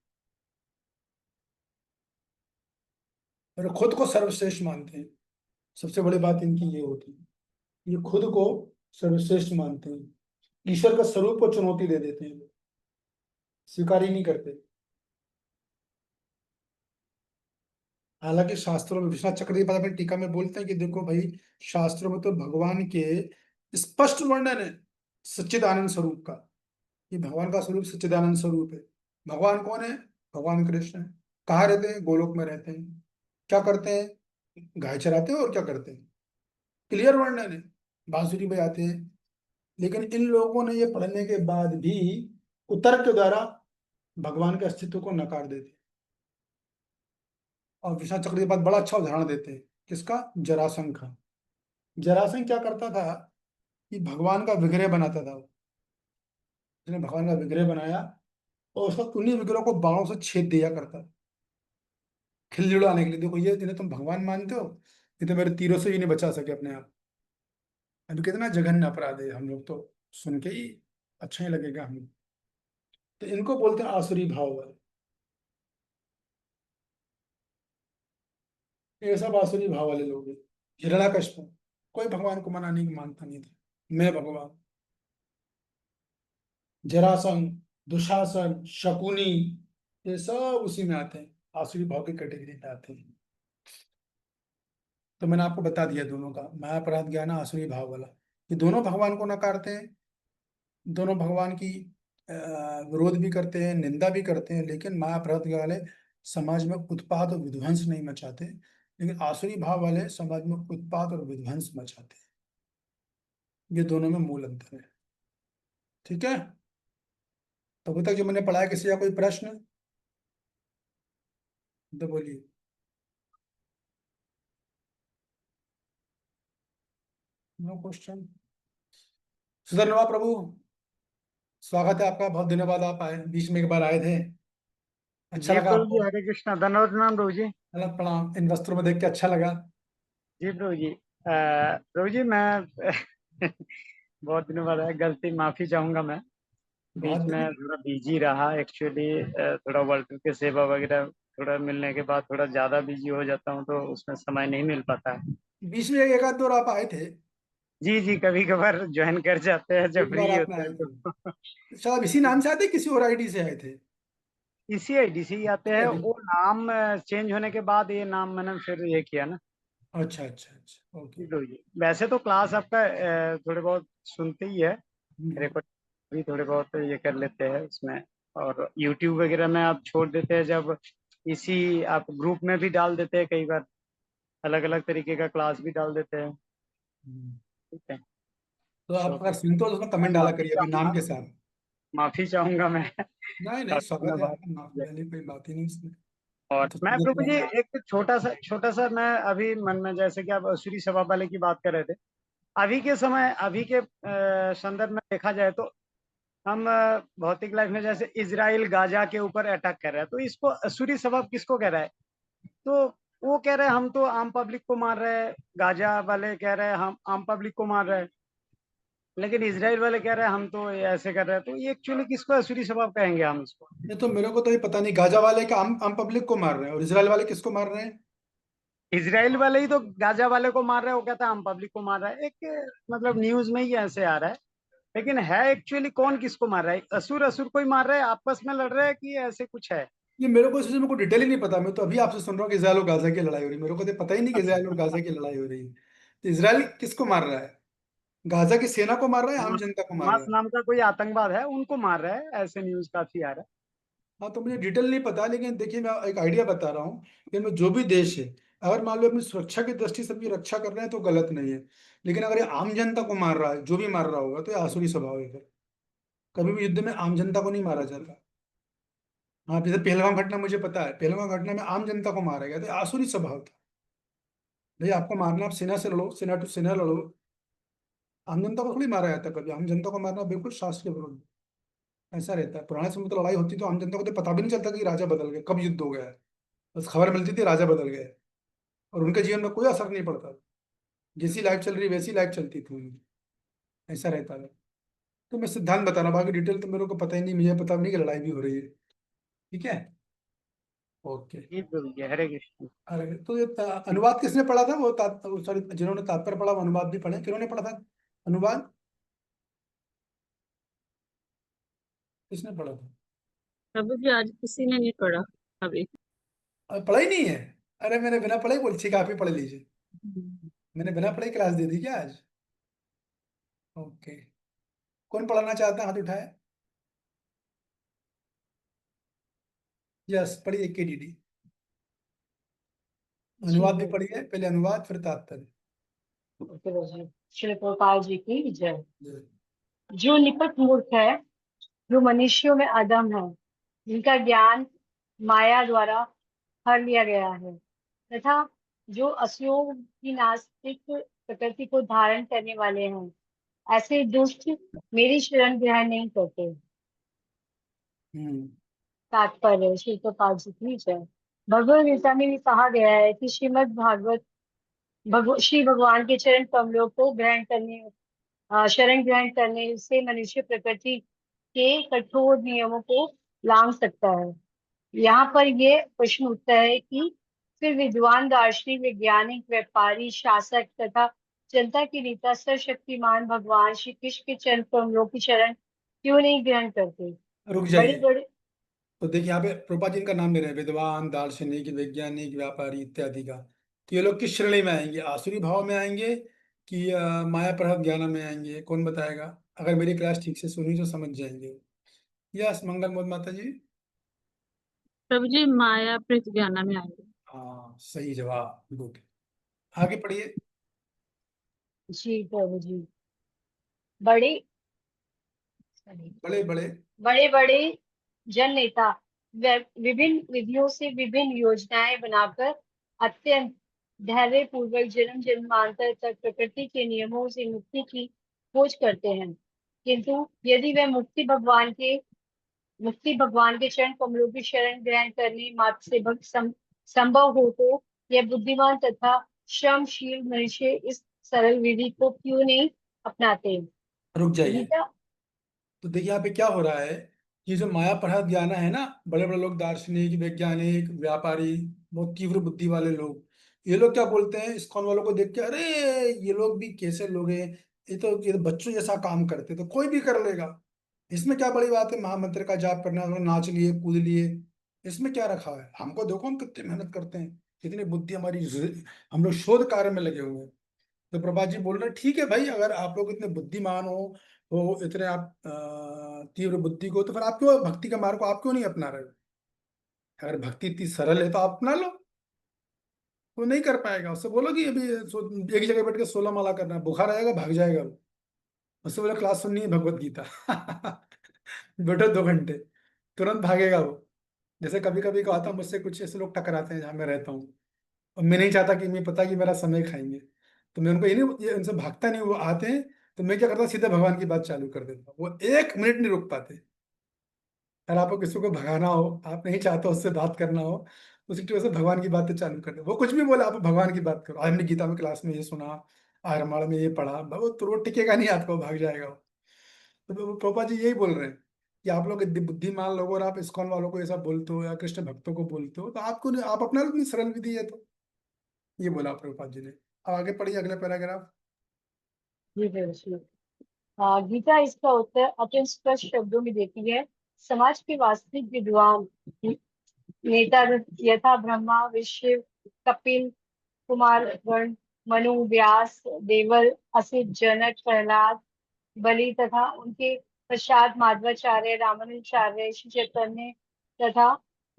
और खुद को सर्वश्रेष्ठ मानते हैं। सबसे बड़ी बात इनकी ये होती है, ये खुद को सर्वश्रेष्ठ मानते हैं, ईश्वर का स्वरूप को चुनौती दे देते हैं, स्वीकार ही नहीं करते। हालांकि शास्त्रों में, विश्वनाथ चक्रवर्ती अपनी टीका में बोलते हैं कि देखो भाई, शास्त्रों में तो भगवान के स्पष्ट वर्णन है सच्चिदानंद स्वरूप का, कि भगवान का स्वरूप सच्चिदानंद स्वरूप है। भगवान कौन है? भगवान कृष्ण है। कहाँ रहते हैं? गोलोक में रहते हैं। क्या करते हैं? गाय चराते हैं और क्या करते हैं, क्लियर वर्णन है, बांसुरी बजाते हैं। लेकिन इन लोगों ने ये पढ़ने के बाद भी कुतर्क के द्वारा भगवान के अस्तित्व को नकार देते। और विश्वनाथ चक्रवर्ती बात बड़ा अच्छा उदाहरण देते हैं, किसका? जरासंध का। जरासंध क्या करता था कि भगवान का विग्रह बनाता था वो। उसने भगवान का विग्रह बनाया और उसका उन्हीं विग्रहों को बाणों से छेद दिया करता, खिल्ली उड़ाने के लिए। देखो ये, जिन्हें तुम भगवान मानते हो, ये तो मेरे तीरों से भी नहीं बचा सके अपने आप। अभी कितना जघन्य अपराध है, हम लोग तो सुन के ही अच्छा ही लगेगा हमें। तो इनको बोलते हैं आसुरी भाव वाले। ये सब आसुरी भाव वाले लोग हैं। हिरण्यकश्यप कोई भगवान को मना नहीं, मानता नहीं था, मैं भगवान। जरासंध, दुशासन, शकुनी, ये सब उसी में आते हैं, आसुरी भाव की कैटेगरी में आते हैं। तो मैंने आपको बता दिया दोनों का, माया अपराध ज्ञान आसुरी भाव वाला। ये दोनों भगवान को नकारते हैं, दोनों भगवान की विरोध भी करते हैं, निंदा भी करते हैं, लेकिन माया अपराध वाले समाज में उत्पात और विध्वंस नहीं मचाते, लेकिन आसुरी भाव वाले समाज में उत्पात और विध्वंस मचाते हैं। ये दोनों में मूल अंतर है। ठीक है, तो अभी तक जो मैंने पढ़ाया, किसी का कोई प्रश्न तो बोलिए। No question. सुधन्वा प्रभु, स्वागत है आपका, बहुत दिनों बाद आप आए, बीच में एक बार आए थे, अच्छा जी लगा प्रभु जी, आपको? हरे कृष्णा, धन्यवाद प्रणाम प्रभु जी। मतलब प्रणाम, इन वस्त्रों में देख के अच्छा लगा। जी प्रभु जी, प्रभु जी मैं बहुत दिनों बाद आया, गलती माफी चाहूंगा मैं। बहुत बीच में दिन थोड़ा बिजी रहा एक्चुअली, थोड़ा वर्क के सेवा वगैरह थोड़ा मिलने के बाद थोड़ा ज्यादा बिजी हो जाता हूँ, तो उसमें समय नहीं मिल पाता है। बीच में एक आध दो आप आए थे, जी जी, कभी कभार ज्वाइन कर जाते हैं जब एक बार फ्री आपने होते आए हैं तो। थे शायद इसी नाम से आए थे, किसी और आईडी से आए थे? इसी आईडी से ही आते हैं, वो नाम चेंज होने के बाद ये नाम मैंने फिर ये किया ना। अच्छा अच्छा अच्छा, ओके। जी प्रभु जी, वैसे तो क्लास आपका थोड़े बहुत सुनते ही है, रिकॉर्ड भी थोड़े बहुत ये कर लेते हैं उसमें, और यूट्यूब वगैरह में आप छोड़ देते हैं, जब इसी आप ग्रुप में भी डाल देते हैं, कई बार अलग अलग तरीके का क्लास भी डाल देते हैं। ठीक है, तो आप तो अगर सुनते हो तो उसमें कमेंट डाला माफी करिए अपने नाम चाहूंगा, के साथ। माफी चाहूंगा मैं। नहीं नहीं, काफी स्वागत दिनों है बाद। आपका, माफ वाली कोई बात ही नहीं इसमें। ये और तो मैं सुनत प्रभु जी वाला। एक छोटा सा मैं अभी मन में, जैसे कि आप आसुरी स्वभाव वाले की बात कर रहे थे, अभी के समय, अभी के संदर्भ में देखा जाए तो हम भौतिक लाइफ में जैसे इजराइल गाजा के ऊपर अटैक कर रहा है, तो इसको असुरी स्वभाव किसको कह रहा है? तो वो कह रहे हैं हम तो आम पब्लिक को मार रहे हैं, गाजा वाले कह रहे हैं हम आम पब्लिक को मार रहे हैं, लेकिन इजराइल वाले कह रहे हैं हम तो ये ऐसे कर रहे हैं। तो ये एक्चुअली किसको असुरी स्वभाव कहेंगे हम इसको? ये तो मेरे को तो ये पता नहीं, गाजा वाले का आम पब्लिक को मार रहे हैं और इसराइल वाले किसको मार रहे हैं? इजराइल वाले ही तो गाजा वाले को मार रहे हैं, वो कहता है आम पब्लिक को मार रहा है। एक मतलब न्यूज में ही ऐसे आ रहा है, लेकिन है एक्चुअली कौन किसको मार रहा है? असुर असुर को ही मार रहा है, आपस में लड़ रहे हैं कि ऐसे कुछ है? ये मेरे को इसमें, मेरे को डिटेल ही नहीं पता, मैं तो अभी आपसे सुन रहा हूँ कि इसराइल और गाजा की लड़ाई हो रही है। मेरे को तो पता ही नहीं कि इसराइल और गाजा की लड़ाई हो रही है। तो इसराइल किसको मार रहा है? गाजा की सेना को मार रहा है, आम हमास जनता को मार रहा हमास है? नाम का कोई आतंकवाद है, उनको मार रहा है, ऐसे न्यूज काफी आ रहा है। हाँ, तो मुझे डिटेल नहीं पता, लेकिन देखिए मैं एक आइडिया बता रहा हूँ कि मैं जो भी देश है, अगर मान लो अपनी सुरक्षा की दृष्टि से अपनी रक्षा कर रहे हैं तो गलत नहीं है, लेकिन अगर ये आम जनता को मार रहा है, जो भी मार रहा होगा, तो ये आसुरी स्वभाव है फिर। कभी भी युद्ध में आम जनता को नहीं मारा जाता। हाँ, जैसे पहलगाम घटना मुझे पता है, पहलगाम घटना में आम जनता को मारा गया, तो ये आसुरी स्वभाव था। भाई आपको मारना, आप सेना से लड़ो, सेना टू सेना लड़ो, आम जनता को थोड़ी मारा जाता है कभी। आम जनता को मारना बिल्कुल शास्त्र के विरुद्ध है। ऐसा रहता है, पुराने समय में तो लड़ाई होती तो आम जनता को तो पता भी नहीं चलता कि राजा बदल गए, कब युद्ध हो गया है। बस खबर मिलती थी राजा बदल गए, और उनके जीवन में कोई असर नहीं पड़ता। जैसी लाइफ चल रही वैसी लाइफ चलती थी उनकी, ऐसा रहता है। तो मैं सिद्धांत बता रहा हूँ, बाकी डिटेल तो मेरे को पता ही नहीं, मुझे पता भी नहीं कि लड़ाई भी हो रही है। ठीक है, ओके। जी प्रभु जी, हरे कृष्ण। अरे तो ये अनुवाद किसने पढ़ा था? वो सॉरी, जिन्होंने तात्पर्य पढ़ा वो अनुवाद भी पढ़े, किन्होंने पढ़ा था अनुवाद? किसने पढ़ा था? प्रभु जी आज किसी ने नहीं पढ़ा अभी। पढ़ा ही नहीं है? अरे मैंने बिना पढ़े बोल, ठीक है आप ही पढ़ लीजिए। मैंने बिना पढ़े क्लास दे दी क्या आज? ओके, कौन पढ़ाना चाहता है, हाथ उठाए। यस, पढ़िए KDD। अनुवाद भी पढ़िए, पहले अनुवाद फिर तात्पर्य। श्री प्रभुपाद जी की जय। जो निपट मूर्ख है, जो मनुष्यों में अदम है, जिनका ज्ञान माया द्वारा हर लिया गया है, तथा जो असुरों की नास्तिक प्रकृति को धारण करने वाले हैं, ऐसे दुष्ट मेरी शरण ग्रहण नहीं करते। तात्पर्य श्री प्रपात जी की जय। भगवद गीता में भी कहा गया है कि श्रीमद् भागवत श्री भगवान के चरण कमलों को ग्रहण करने शरण ग्रहण करने से मनुष्य प्रकृति के कठोर नियमों को लांघ सकता है। यहाँ पर ये प्रश्न उठता है कि फिर विद्वान, दार्शनिक, वैज्ञानिक, व्यापारी, शासक तथा जनता के नेता सर्वशक्तिमान भगवान श्री कृष्ण के चरण कमलों की शरण क्यों नहीं ग्रहण करते? रुक बड़े जाइए। बड़े तो देखिए यहाँ पे प्रभुपाद जी का नाम ले रहे हैं, विद्वान, दार्शनिक, वैज्ञानिक, व्यापारी इत्यादि का। तो ये लोग किस श्रेणी में आएंगे? आसुरी भाव में आएंगे कि माया प्रभाव ज्ञान में आएंगे? कौन बताएगा? अगर मेरी क्लास ठीक से सुनी तो समझ जाएंगे। यस, मंगल मोद माता जी। प्रभु जी माया प्रहित ज्ञान में आएंगे। हाँ, सही जवाब, गुड। आगे पढ़िए। जी प्रभु जी। बड़े बड़े बड़े बड़े बड़े जन नेता विभिन्न विधियों से विभिन्न योजनाएं बनाकर अत्यंत धैर्य पूर्वक जन्म जन्मांतर तक प्रकृति के नियमों से मुक्ति की खोज करते हैं, किंतु यदि वह मुक्ति भगवान के चरण कमलों की शरण ग्रहण करने मात्र से संभव हो तो यह बुद्धिमान तथा श्रमशील मनुष्य इस सरल विधि को क्यों नहीं अपनाते? रुक जाइए। गीता तो देखिए यहाँ पे क्या हो रहा है, ये जो माया प्रहत ज्ञान है ना, बड़े बड़े लोग, दार्शनिक, वैज्ञानिक, व्यापारी, बहुत तीव्र बुद्धि वाले लोग, ये लोग क्या बोलते हैं इस्कॉन वालों को देख के, अरे ये लोग भी कैसे लोग हैं, ये तो बच्चों जैसा काम करते, तो कोई भी कर लेगा, इसमें क्या बड़ी बात है? महामंत्र का जाप करना, हम लोग नाच लिए, कूद लिए, इसमें क्या रखा है? हमको देखो हम कितनी मेहनत करते हैं, कितनी बुद्धि हमारी, हम लोग शोध कार्य में लगे हुए हैं। तो प्रभात जी बोल रहे हैं, ठीक है भाई, अगर आप लोग इतने बुद्धिमान हो इतने आप तीव्र बुद्धि को, तो फिर आप क्यों भक्ति का मार्ग को आप क्यों नहीं अपना रहे हो? अगर भक्ति इतनी सरल है तो आप अपना लो। वो नहीं कर पाएगा, उससे बोलो कि अभी एक जगह बैठ के 16 माला करना है, बुखार आएगा, भाग जाएगा वो। उससे बोला क्लास सुननी है भगवत गीता बैठो 2 घंटे, तुरंत भागेगा वो। जैसे कभी कभी कहा था, मुझसे कुछ ऐसे लोग टकराते हैं जहाँ मैं रहता हूँ, और मैं नहीं चाहता कि मैं पता कि मेरा समय खाएंगे, तो मैं उनको ये उनसे भागता नहीं, वो आते हैं तो मैं क्या करता हूँ, सीधे भगवान की बात चालू कर देता हूँ, वो 1 मिनट नहीं रुक पाते। अगर आपको किसी को भगाना हो, आप नहीं चाहते उससे बात करना हो, उसी वजह से भगवान की बातें चालू कर दो। वो कुछ भी बोला, आप भगवान की बात करो, आज हमने गीता में क्लास में ये सुना, आज रामायण में ये पढ़ा, वो तो वो टिकेगा नहीं, आपको भाग जाएगा वो। तो पापा जी यही बोल रहे हैं कि आप लोग इतने बुद्धिमान लोग और आप इस्कॉन वालों को ऐसा बोलते हो या कृष्ण भक्तों को बोलते हो, तो आपको आप अपना लो, इतनी सरल विधि है तो। ये बोला प्रभुपाद जी ने। अब आगे पढ़िए अगला पैराग्राफ। जी प्रभु। गीता इसका उत्तर अत्यंत स्पष्ट शब्दों में देती है। समाज के वास्तविक विद्वान नेता यथा ब्रह्मा, विष्णु, कपिल, कुमारगण, मनु, व्यास, देवल, असित, जनक, प्रहलाद, बलि तथा उनके पश्चात माधवाचार्य, रामानुजाचार्य, श्री चैतन्य तथा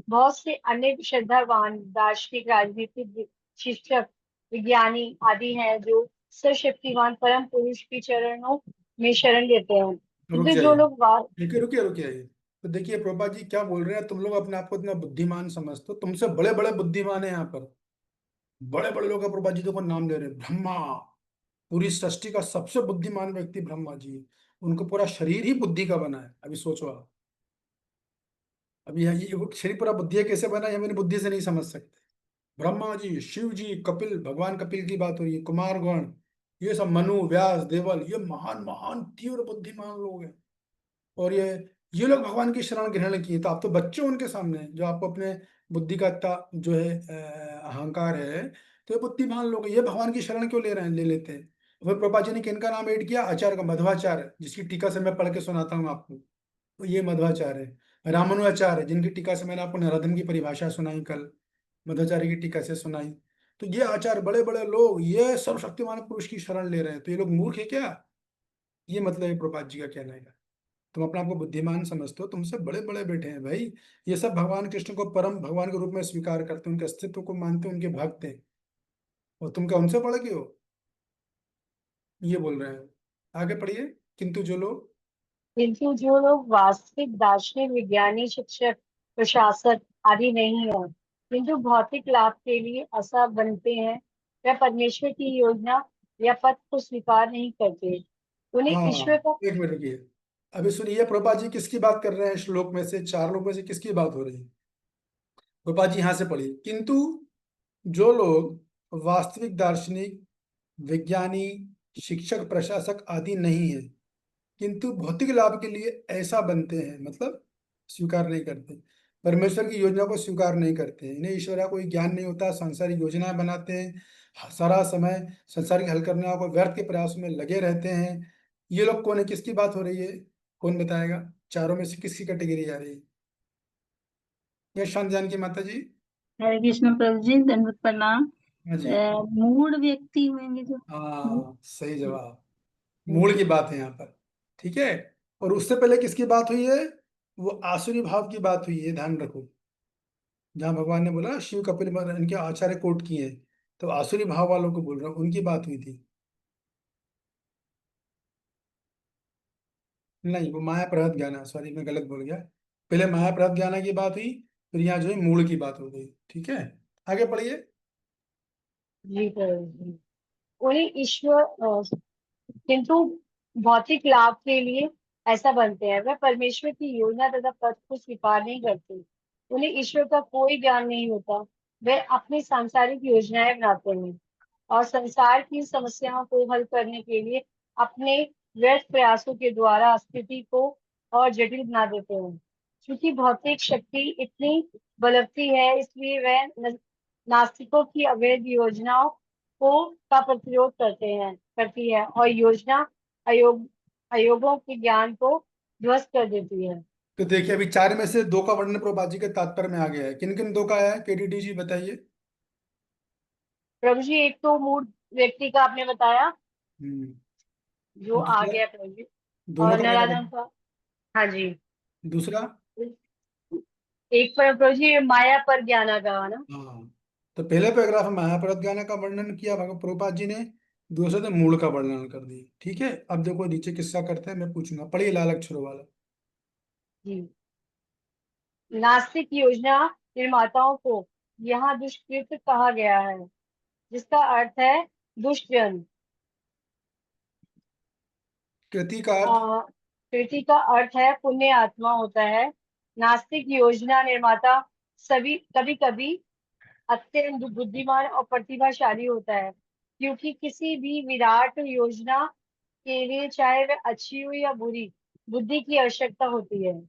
बहुत से अन्य श्रद्धावान दार्शनिक, राजनीतिक, शिक्षक, विज्ञानी आदि हैं जो सर्वशक्तिमान परम पुरुष के चरणों में शरण लेते हैं। रुक किंतु जो जाइए, लोग रुकिए रुकिए रुकिए आइए। तो देखिए प्रभुपाद जी क्या बोल रहे हैं, तुम लोग अपने आप को इतना बुद्धिमान समझते हो, तुमसे बड़े बड़े बुद्धिमान है यहाँ पर, बड़े बड़े लोग हैं। प्रभुपाद जी देखो नाम ले रहे हैं, ब्रह्मा, पूरी सृष्टि का सबसे बुद्धिमान व्यक्ति ब्रह्मा जी है। उनको पूरा शरीर ही बुद्धि का बना है। अभी सोचो आप, अभी ये वो शरीर पूरा बुद्धि कैसे बना है, ये मेरी बुद्धि से नहीं समझ सकते। ब्रह्मा जी, शिव जी, कपिल, भगवान कपिल की बात हो रही है, कुमारगण, ये सब, मनु, व्यास, देवल, ये महान महान तीव्र बुद्धिमान लोग हैं। और ये लोग भगवान की शरण ग्रहण किए, तो आप तो बच्चे हो उनके सामने, जो आपको अपने बुद्धि का इतना जो है अहंकार है, तो ये बुद्धिमान लोग हैं, ये भगवान की शरण क्यों ले रहे हैं, ले लेते हैं। फिर प्रभुपाद जी ने किनका नाम ऐड किया? आचार्य का, मध्वाचार्य, जिसकी टीका से मैं पढ़ के सुनाता हूँ आपको, तो ये मध्वाचार्य है। रामानुजाचार्य, जिनकी टीका से मैंने आपको नराधन की परिभाषा सुनाई कल, मध्वाचार्य की टीका से सुनाई। तो ये आचार्य, बड़े बड़े लोग, ये सर्वशक्तिमान पुरुष की शरण ले रहे हैं, तो ये लोग मूर्ख है क्या? ये मतलब है प्रभुपाद जी का कहना है। तुम अपने आप को बुद्धिमान समझते हो, तुमसे बड़े बड़े बैठे हैं भाई, ये सब भगवान कृष्ण को परम भगवान के रूप में स्वीकार करते हैं, उनके अस्तित्व को मानते हैं, उनके भक्त हैं, और तुम क्या उनसे बड़े क्यों हो? ये बोल रहे हैं। आगे पढ़िए। किंतु जो लोग वास्तविक दार्शनिक, विज्ञानी, शिक्षक, प्रशासक आदि नहीं है, किंतु भौतिक लाभ के लिए आशा बनते हैं, वह परमेश्वर की योजना या पथ को स्वीकार नहीं करते। उन्हें ईश्वर हाँ, का एक मिनट रुकिए। अभी सुनिए, प्रभुपाद जी किसकी बात कर रहे हैं? श्लोक में से, 4 लोग में से किसकी बात हो रही है? प्रभुपाद जी यहाँ से पढ़िए। किंतु जो लोग वास्तविक दार्शनिक, विज्ञानी, शिक्षक, प्रशासक आदि नहीं है, किंतु भौतिक लाभ के लिए ऐसा बनते हैं, मतलब स्वीकार नहीं करते, परमेश्वर की योजना को स्वीकार नहीं करते, इन्हें ईश्वर का कोई ज्ञान नहीं होता, सांसारिक योजनाएं बनाते हैं, सारा समय संसारिक हल करने को व्यर्थ के प्रयास में लगे रहते हैं। ये लोग कौन है? किसकी बात हो रही है? कौन बताएगा? चारों में से किसकी कैटेगरी आ रही है? ये शांत जानकी माता जी। हरे कृष्ण प्रभु जी, दंडवत प्रणाम। हाँ जी। मूड व्यक्ति होंगे जो हाँ, सही जवाब। मूल की बात है यहाँ पर, ठीक है। और उससे पहले किसकी बात हुई है? वो आसुरी भाव की बात हुई है, ध्यान रखो। जहाँ भगवान ने बोला शिव कपिल इनके आचार्य कोट किए हैं, तो आसुरी भाव वालों को बोल रहा हूँ, उनकी बात हुई थी। नहीं, वो माया प्रहत ज्ञाना, सॉरी मैं गलत बोल गया। पहले माया प्रहत ज्ञाना की बात हुई, फिर यहाँ जो है मूल की बात हो गई, ठीक है। आगे पढ़िए। जी प्रभु जी। उन्हें ईश्वर किंतु भौतिक लाभ के लिए ऐसा बनते हैं, वह परमेश्वर की योजना तथा पथ को स्वीकार नहीं करते। उन्हें ईश्वर का कोई ज्ञान नहीं होता। वे अपनी सांसारिक योजनाएं बनाते हैं और संसार की समस्याओं को हल करने के लिए अपने व्यर्थ प्रयासों के द्वारा स्थिति को और जटिल बना देते हैं। क्योंकि भौतिक शक्ति इतनी बलवती है, इसलिए वह नास्तिकों की अवैध योजनाओं को का प्रतिरोध करती है और योजना आयोगों के ज्ञान को ध्वस्त कर देती है। तो देखिए, अभी 4 में से 2 का वर्णन प्रभुपाद जी के तात्पर्य में आ गया है। किन किन 2 का आया है? केडीडी जी बताइए। प्रभु जी, एक तो मूड व्यक्ति का आपने बताया, हम्म। जो आ दूसरा, गया प्रभु जी। दोनों और का मेरा नराधम का, हाँ जी। दूसरा। एक पर प्रभु जी माया पर ज्ञान आ गया ना। हाँ, तो पहले पैराग्राफ में महाप्रत ज्ञान का वर्णन किया भगवान प्रभुपाद जी ने, दूसरे ने मूल का वर्णन कर दी, ठीक है। अब देखो नीचे किस्सा करते हैं, मैं पूछूंगा, पढ़िए लाल अक्षरों वाला। जी। नास्तिक योजना निर्माताओं को यहाँ दुष्कृत कहा गया है, जिसका अर्थ है दुष्ट जन। कृति का अर्थ? कृति का अर्थ है पुण्य आत्मा होता है। नास्तिक योजना निर्माता सभी कभी कभी अत्यंत बुद्धिमान और प्रतिभाशाली होता है, क्योंकि किसी भी विराट योजना के लिए, चाहे वह अच्छी हो या बुरी, बुद्धि की आवश्यकता होती है।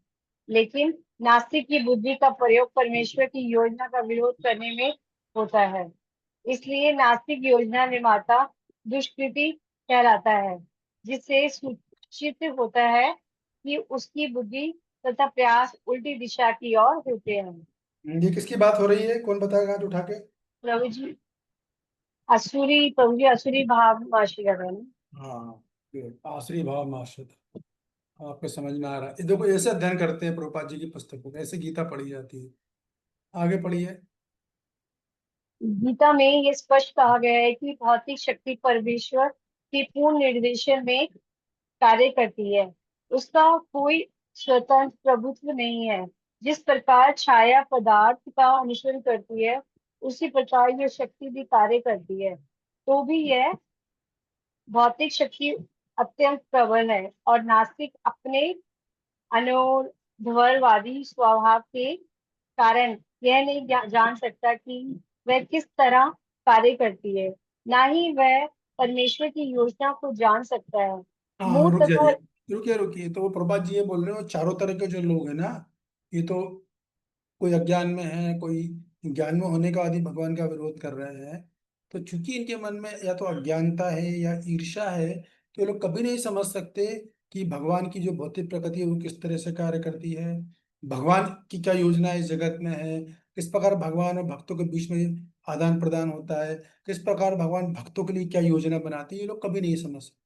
लेकिन नास्तिक की बुद्धि का प्रयोग परमेश्वर की योजना का विरोध करने में होता है। इसलिए नास्तिक योजना निर्माता दुष्कृति कहलाता है, जिससे सूचित होता है कि उसकी बुद्धि तथा प्रयास उल्टी दिशा की ओर होते हैं। ये किसकी बात हो रही है? कौन बताएगा हाथ उठा के? प्रभु जी, प्रभु जी असुरी भाव माशी कर रहे हैं। हाँ, good। आसरी भाव में आश्रित। आपको समझ में आ रहा है? ये देखो, ऐसे अध्ययन करते हैं प्रभुपाद जी की पुस्तकों में, ऐसे गीता पढ़ी जाती है। आगे पढ़िए। गीता में ये स्पष्ट कहा गया है कि भौतिक शक्ति परमेश्वर के पूर्ण निर्देशन में कार्य करती है। उसका कोई स्वतंत्र प्रभुत्व नहीं है। जिस प्रकार छाया पदार्थ का अनुसरण करती है, उसी प्रकार यह शक्ति भी कार्य करती है। तो भी यह भौतिक शक्ति अत्यंत प्रबल है और नास्तिक अपने अनुध्वरवादी स्वभाव के कारण यह नहीं जान सकता कि वह किस तरह कार्य करती है, ना ही वह परमेश्वर की योजना को जान सकता है। हाँ, मूल रुक तत्व जाइए, रुकिए रुकिए। तो वो प्रभुपाद जी ये बोल रहे हो, चारों तरह के जो लोग हैं ना, ये तो कोई अज्ञान में है, कोई ज्ञान में होने का आदि भगवान का विरोध कर रहे हैं। तो चूंकि इनके मन में या तो अज्ञानता है या ईर्ष्या है, तो ये लोग कभी नहीं समझ सकते कि भगवान की जो भौतिक प्रकृति है वो किस तरह से कार्य करती है, भगवान की क्या योजना इस जगत में है, किस प्रकार भगवान और भक्तों के बीच में आदान प्रदान होता है, किस प्रकार भगवान भक्तों के लिए क्या योजना बनाती है, ये लोग कभी नहीं समझ सकते।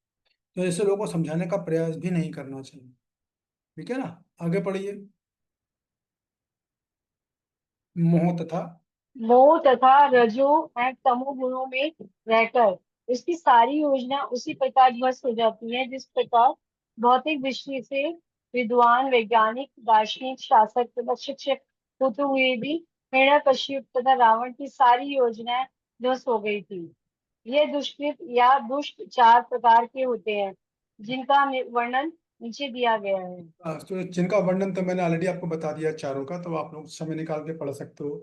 तो ऐसे लोगों को समझाने का प्रयास भी नहीं करना चाहिए, ठीक है ना। आगे पढ़िए। मोह तथा। मोह तथा रजो एवं तमो गुणों में रहकर उसकी सारी योजना उसी प्रकार ध्वस्त हो जाती है, जिस प्रकार भौतिक दृष्टि से विद्वान, वैज्ञानिक, दार्शनिक, शासक तथा शिक्षक होते हुए भी हिरण्यकश्यप तथा रावण की सारी योजनाएं ध्वस्त हो गई थी। ये दुष्कृत या दुष्ट 4 प्रकार के होते हैं, जिनका वर्णन नीचे दिया गया है। तो जिनका वर्णन तो मैंने ऑलरेडी आपको बता दिया चारों का, तो आप लोग समय निकाल के पढ़ सकते हो।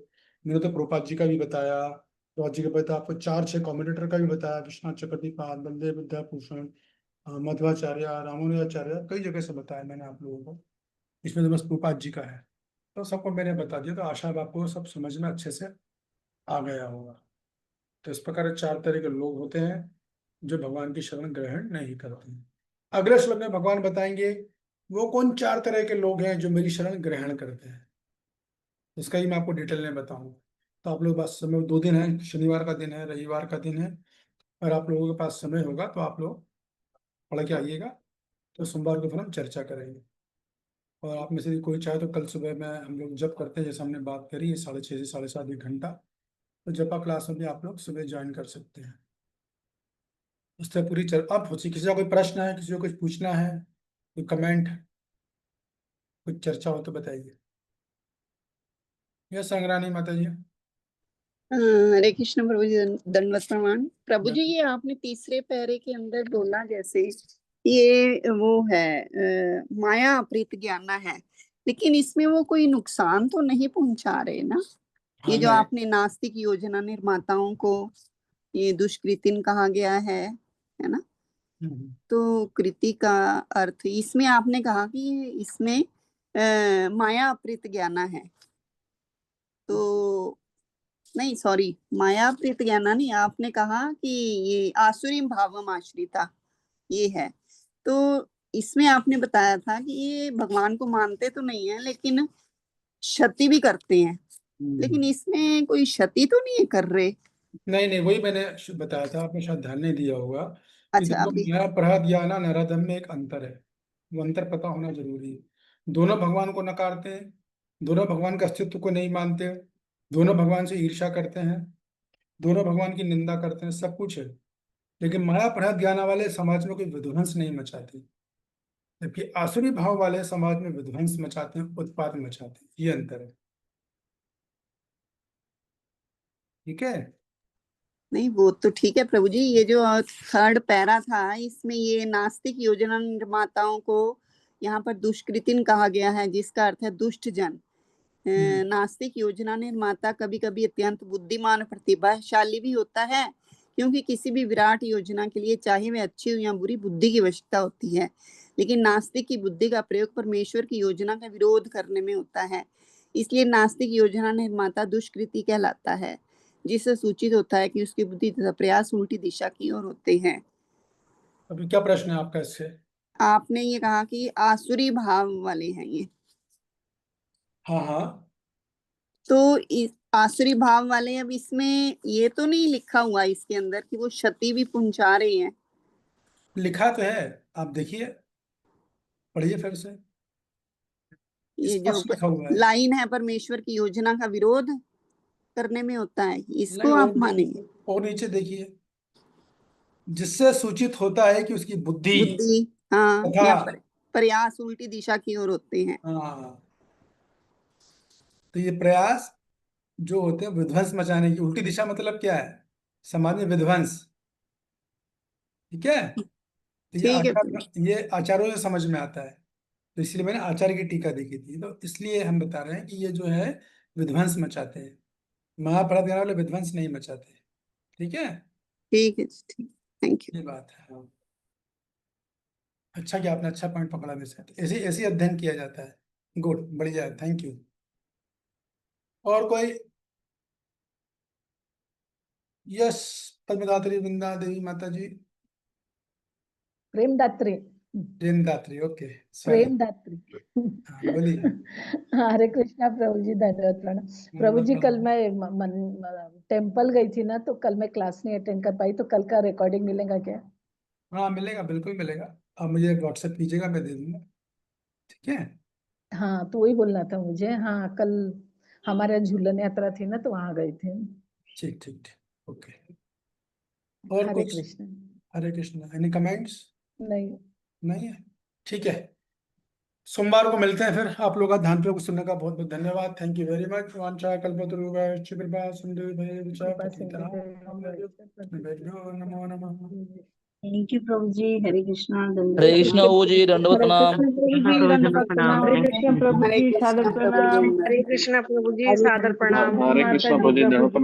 मैंने तो प्रभुपाद जी का भी बताया, प्रभुपाद जी का बताया, आपको 4-6 कमेंटेटर का भी बताया, विश्वनाथ चक्रवर्तीपाद, बलदेव विद्याभूषण, मध्वाचार्य, रामानुजाचार्य, कई जगह से बताया मैंने आप लोगों को। इसमें तो बस प्रभुपाद जी का है, तो सबको मैंने बता दिया। तो आशा है आपको सब समझ में अच्छे से आ गया होगा। तो इस प्रकार 4 तरह के लोग होते हैं जो भगवान की शरण ग्रहण नहीं करते हैं। अगले श्लोक में भगवान बताएंगे वो कौन 4 तरह के लोग हैं जो मेरी शरण ग्रहण करते हैं, इसका ही मैं आपको डिटेल में बताऊंगा। तो आप लोग पास समय 2 दिन है, शनिवार का दिन है, रविवार का दिन है, और आप लोगों के पास समय होगा तो आप लोग पढ़ के आइएगा। तो सोमवार को फिर हम चर्चा करेंगे। और आप में से कोई चाहे तो कल सुबह में हम लोग जब करते हैं, जैसे हमने बात करी, 6:30 से 7:30 1 घंटा, तो जपा क्लास में भी आप लोग सुबह ज्वाइन कर सकते हैं। उस तरह पूरी अब किसी का कोई प्रश्न है, किसी को कुछ पूछना है, कोई कमेंट, कुछ चर्चा हो तो बताइए। यह संग्रानी माता जी। हरे कृष्ण प्रभु जी, दंडवत प्रणाम। प्रभु जी, ये आपने तीसरे पैरे के अंदर बोला जैसे ये वो है माया अप्रीत ज्ञाना है, लेकिन इसमें वो कोई नुकसान तो नहीं पहुंचा रहे ना? ये जो नहीं। आपने नास्तिक योजना निर्माताओं को ये दुष्कृतिन कहा गया है ना? तो कृति का अर्थ इसमें आपने कहा कि इसमें माया अप्रीत ज्ञाना है, तो नहीं सॉरी, माया प्रीत ज्ञाना नहीं, आपने कहा कि ये आसुरी भावम आश्रिता ये है। तो इसमें आपने बताया था कि ये भगवान को मानते तो नहीं है लेकिन क्षति भी करते हैं, लेकिन इसमें कोई क्षति तो नहीं कर रहे। नहीं नहीं, वही मैंने बताया था, आपने शायद ध्यान नहीं दिया होगा कि अच्छा, देखो, अभी नया प्रहद या ना नराधम में एक अंतर है। वो अंतर पता होना जरूरी है। दोनों भगवान को नकारते हैं, दोनों भगवान के अस्तित्व को नहीं मानते, दोनों भगवान से ईर्ष्या करते हैं, दोनों भगवान की निंदा करते हैं, सब कुछ है। लेकिन माया प्रहद ज्ञान वाले समाज में कोई विध्वंस नहीं मचाते, जबकि आसुरी भाव वाले समाज में विध्वंस मचाते हैं, उत्पात मचाते हैं। ये अंतर है। ठीक है। नहीं, वो तो ठीक है प्रभु जी। ये जो थर्ड पैरा था इसमें ये नास्तिक योजना निर्माताओं को यहाँ पर दुष्कृतिन कहा गया है, जिसका अर्थ है दुष्ट जन। नास्तिक योजना निर्माता कभी कभी अत्यंत बुद्धिमान प्रतिभाशाली भी होता है, क्योंकि किसी भी विराट योजना के लिए चाहे वह अच्छी हो या बुरी बुद्धि की आवश्यकता होती है, लेकिन नास्तिक की बुद्धि का प्रयोग परमेश्वर की योजना का विरोध करने में होता है। इसलिए नास्तिक योजना निर्माता दुष्कृति कहलाता है, जिससे सूचित होता है कि उसकी बुद्धि तथा प्रयास उल्टी दिशा की ओर होते हैं। अभी क्या प्रश्न है आपका इससे? आपने ये कहा कि आसुरी भाव वाले हैं ये, हाँ हाँ, तो इस आसुरी भाव वाले, अब इसमें ये तो नहीं लिखा हुआ इसके अंदर कि वो क्षति भी पहुंचा रहे हैं? लिखा तो है, आप देखिए, पढ़िए फिर से, ये जो स्पष्ट लिखा हुआ है। लाइन है परमेश्वर की योजना का विरोध करने में होता है, इसको नहीं, आप मानेंगे? और नीचे देखिए, जिससे सूचित होता है कि उसकी बुद्धि बुद्धि, हाँ, तथा या प्रयास उल्टी दिशा की ओर होते हैं। हाँ, तो ये प्रयास जो होते हैं विध्वंस मचाने की, उल्टी दिशा मतलब क्या है? समाज में विध्वंस। ठीक है। तो ठीक है। ये आचार्यों से समझ में आता है, तो इसलिए मैंने आचार्य की टीका देखी थी, तो इसलिए हम बता रहे हैं कि ये जो है विध्वंस मचाते हैं। महाभारत ज्ञान वाले विध्वंस नहीं मचाते। ठीक है, ठीक है, ठीक, थैंक यू। ये बात है। हाँ, अच्छा कि आपने अच्छा पॉइंट पकड़ा मेरे से। ऐसे ऐसे अध्ययन किया जाता है। गुड, बढ़िया, थैंक यू। और कोई? यस, पद्मदात्री वृंदा देवी माता जी, प्रेमदात्री। प्रेमदात्री, ओके, सॉरी। प्रेमदात्री। हाँ, बोलिए। हरे कृष्णा प्रभु जी, धन्यवाद प्रणाम। प्रभु जी, कल मैं टेम्पल गई थी ना, तो कल मैं क्लास नहीं अटेंड कर पाई, तो कल का रिकॉर्डिंग मिलेगा क्या? हाँ मिलेगा, बिल्कुल मिलेगा। आप मुझे व्हाट्सएप कीजिएगा, मैं दे दूंगा। ठीक है। हाँ, तो वही बोलना था मुझे। हाँ, कल हमारे झूलन यात्रा थी ना, तो वहां गए थे। ठीक ठीक ठीक, ओके। और हरे कुछ? कृष्ण। हरे कृष्ण। Any comments? नहीं। नहीं है, ठीक है। सोमवार को मिलते हैं फिर। आप लोगों का ध्यान पूर्वक सुनने का बहुत बहुत धन्यवाद। Thank you very much. वांछा कल्पतरुभ्यश्च कृपा सिंधुभ्येव च कृपा पतितानां सिंधु नमो नमः। थैंक यू प्रभु जी। हरे कृष्णा। हरे कृष्णा प्रभु जी, दंडवत प्रणाम। हरे कृष्ण प्रभु हरे जी, कृष्णा सादर प्रभु प्रणाम। जी। हरे कृष्ण प्रभु जी, सादर प्रणाम। हरे कृष्णा प्रभु जी, दंडवत प्रणाम।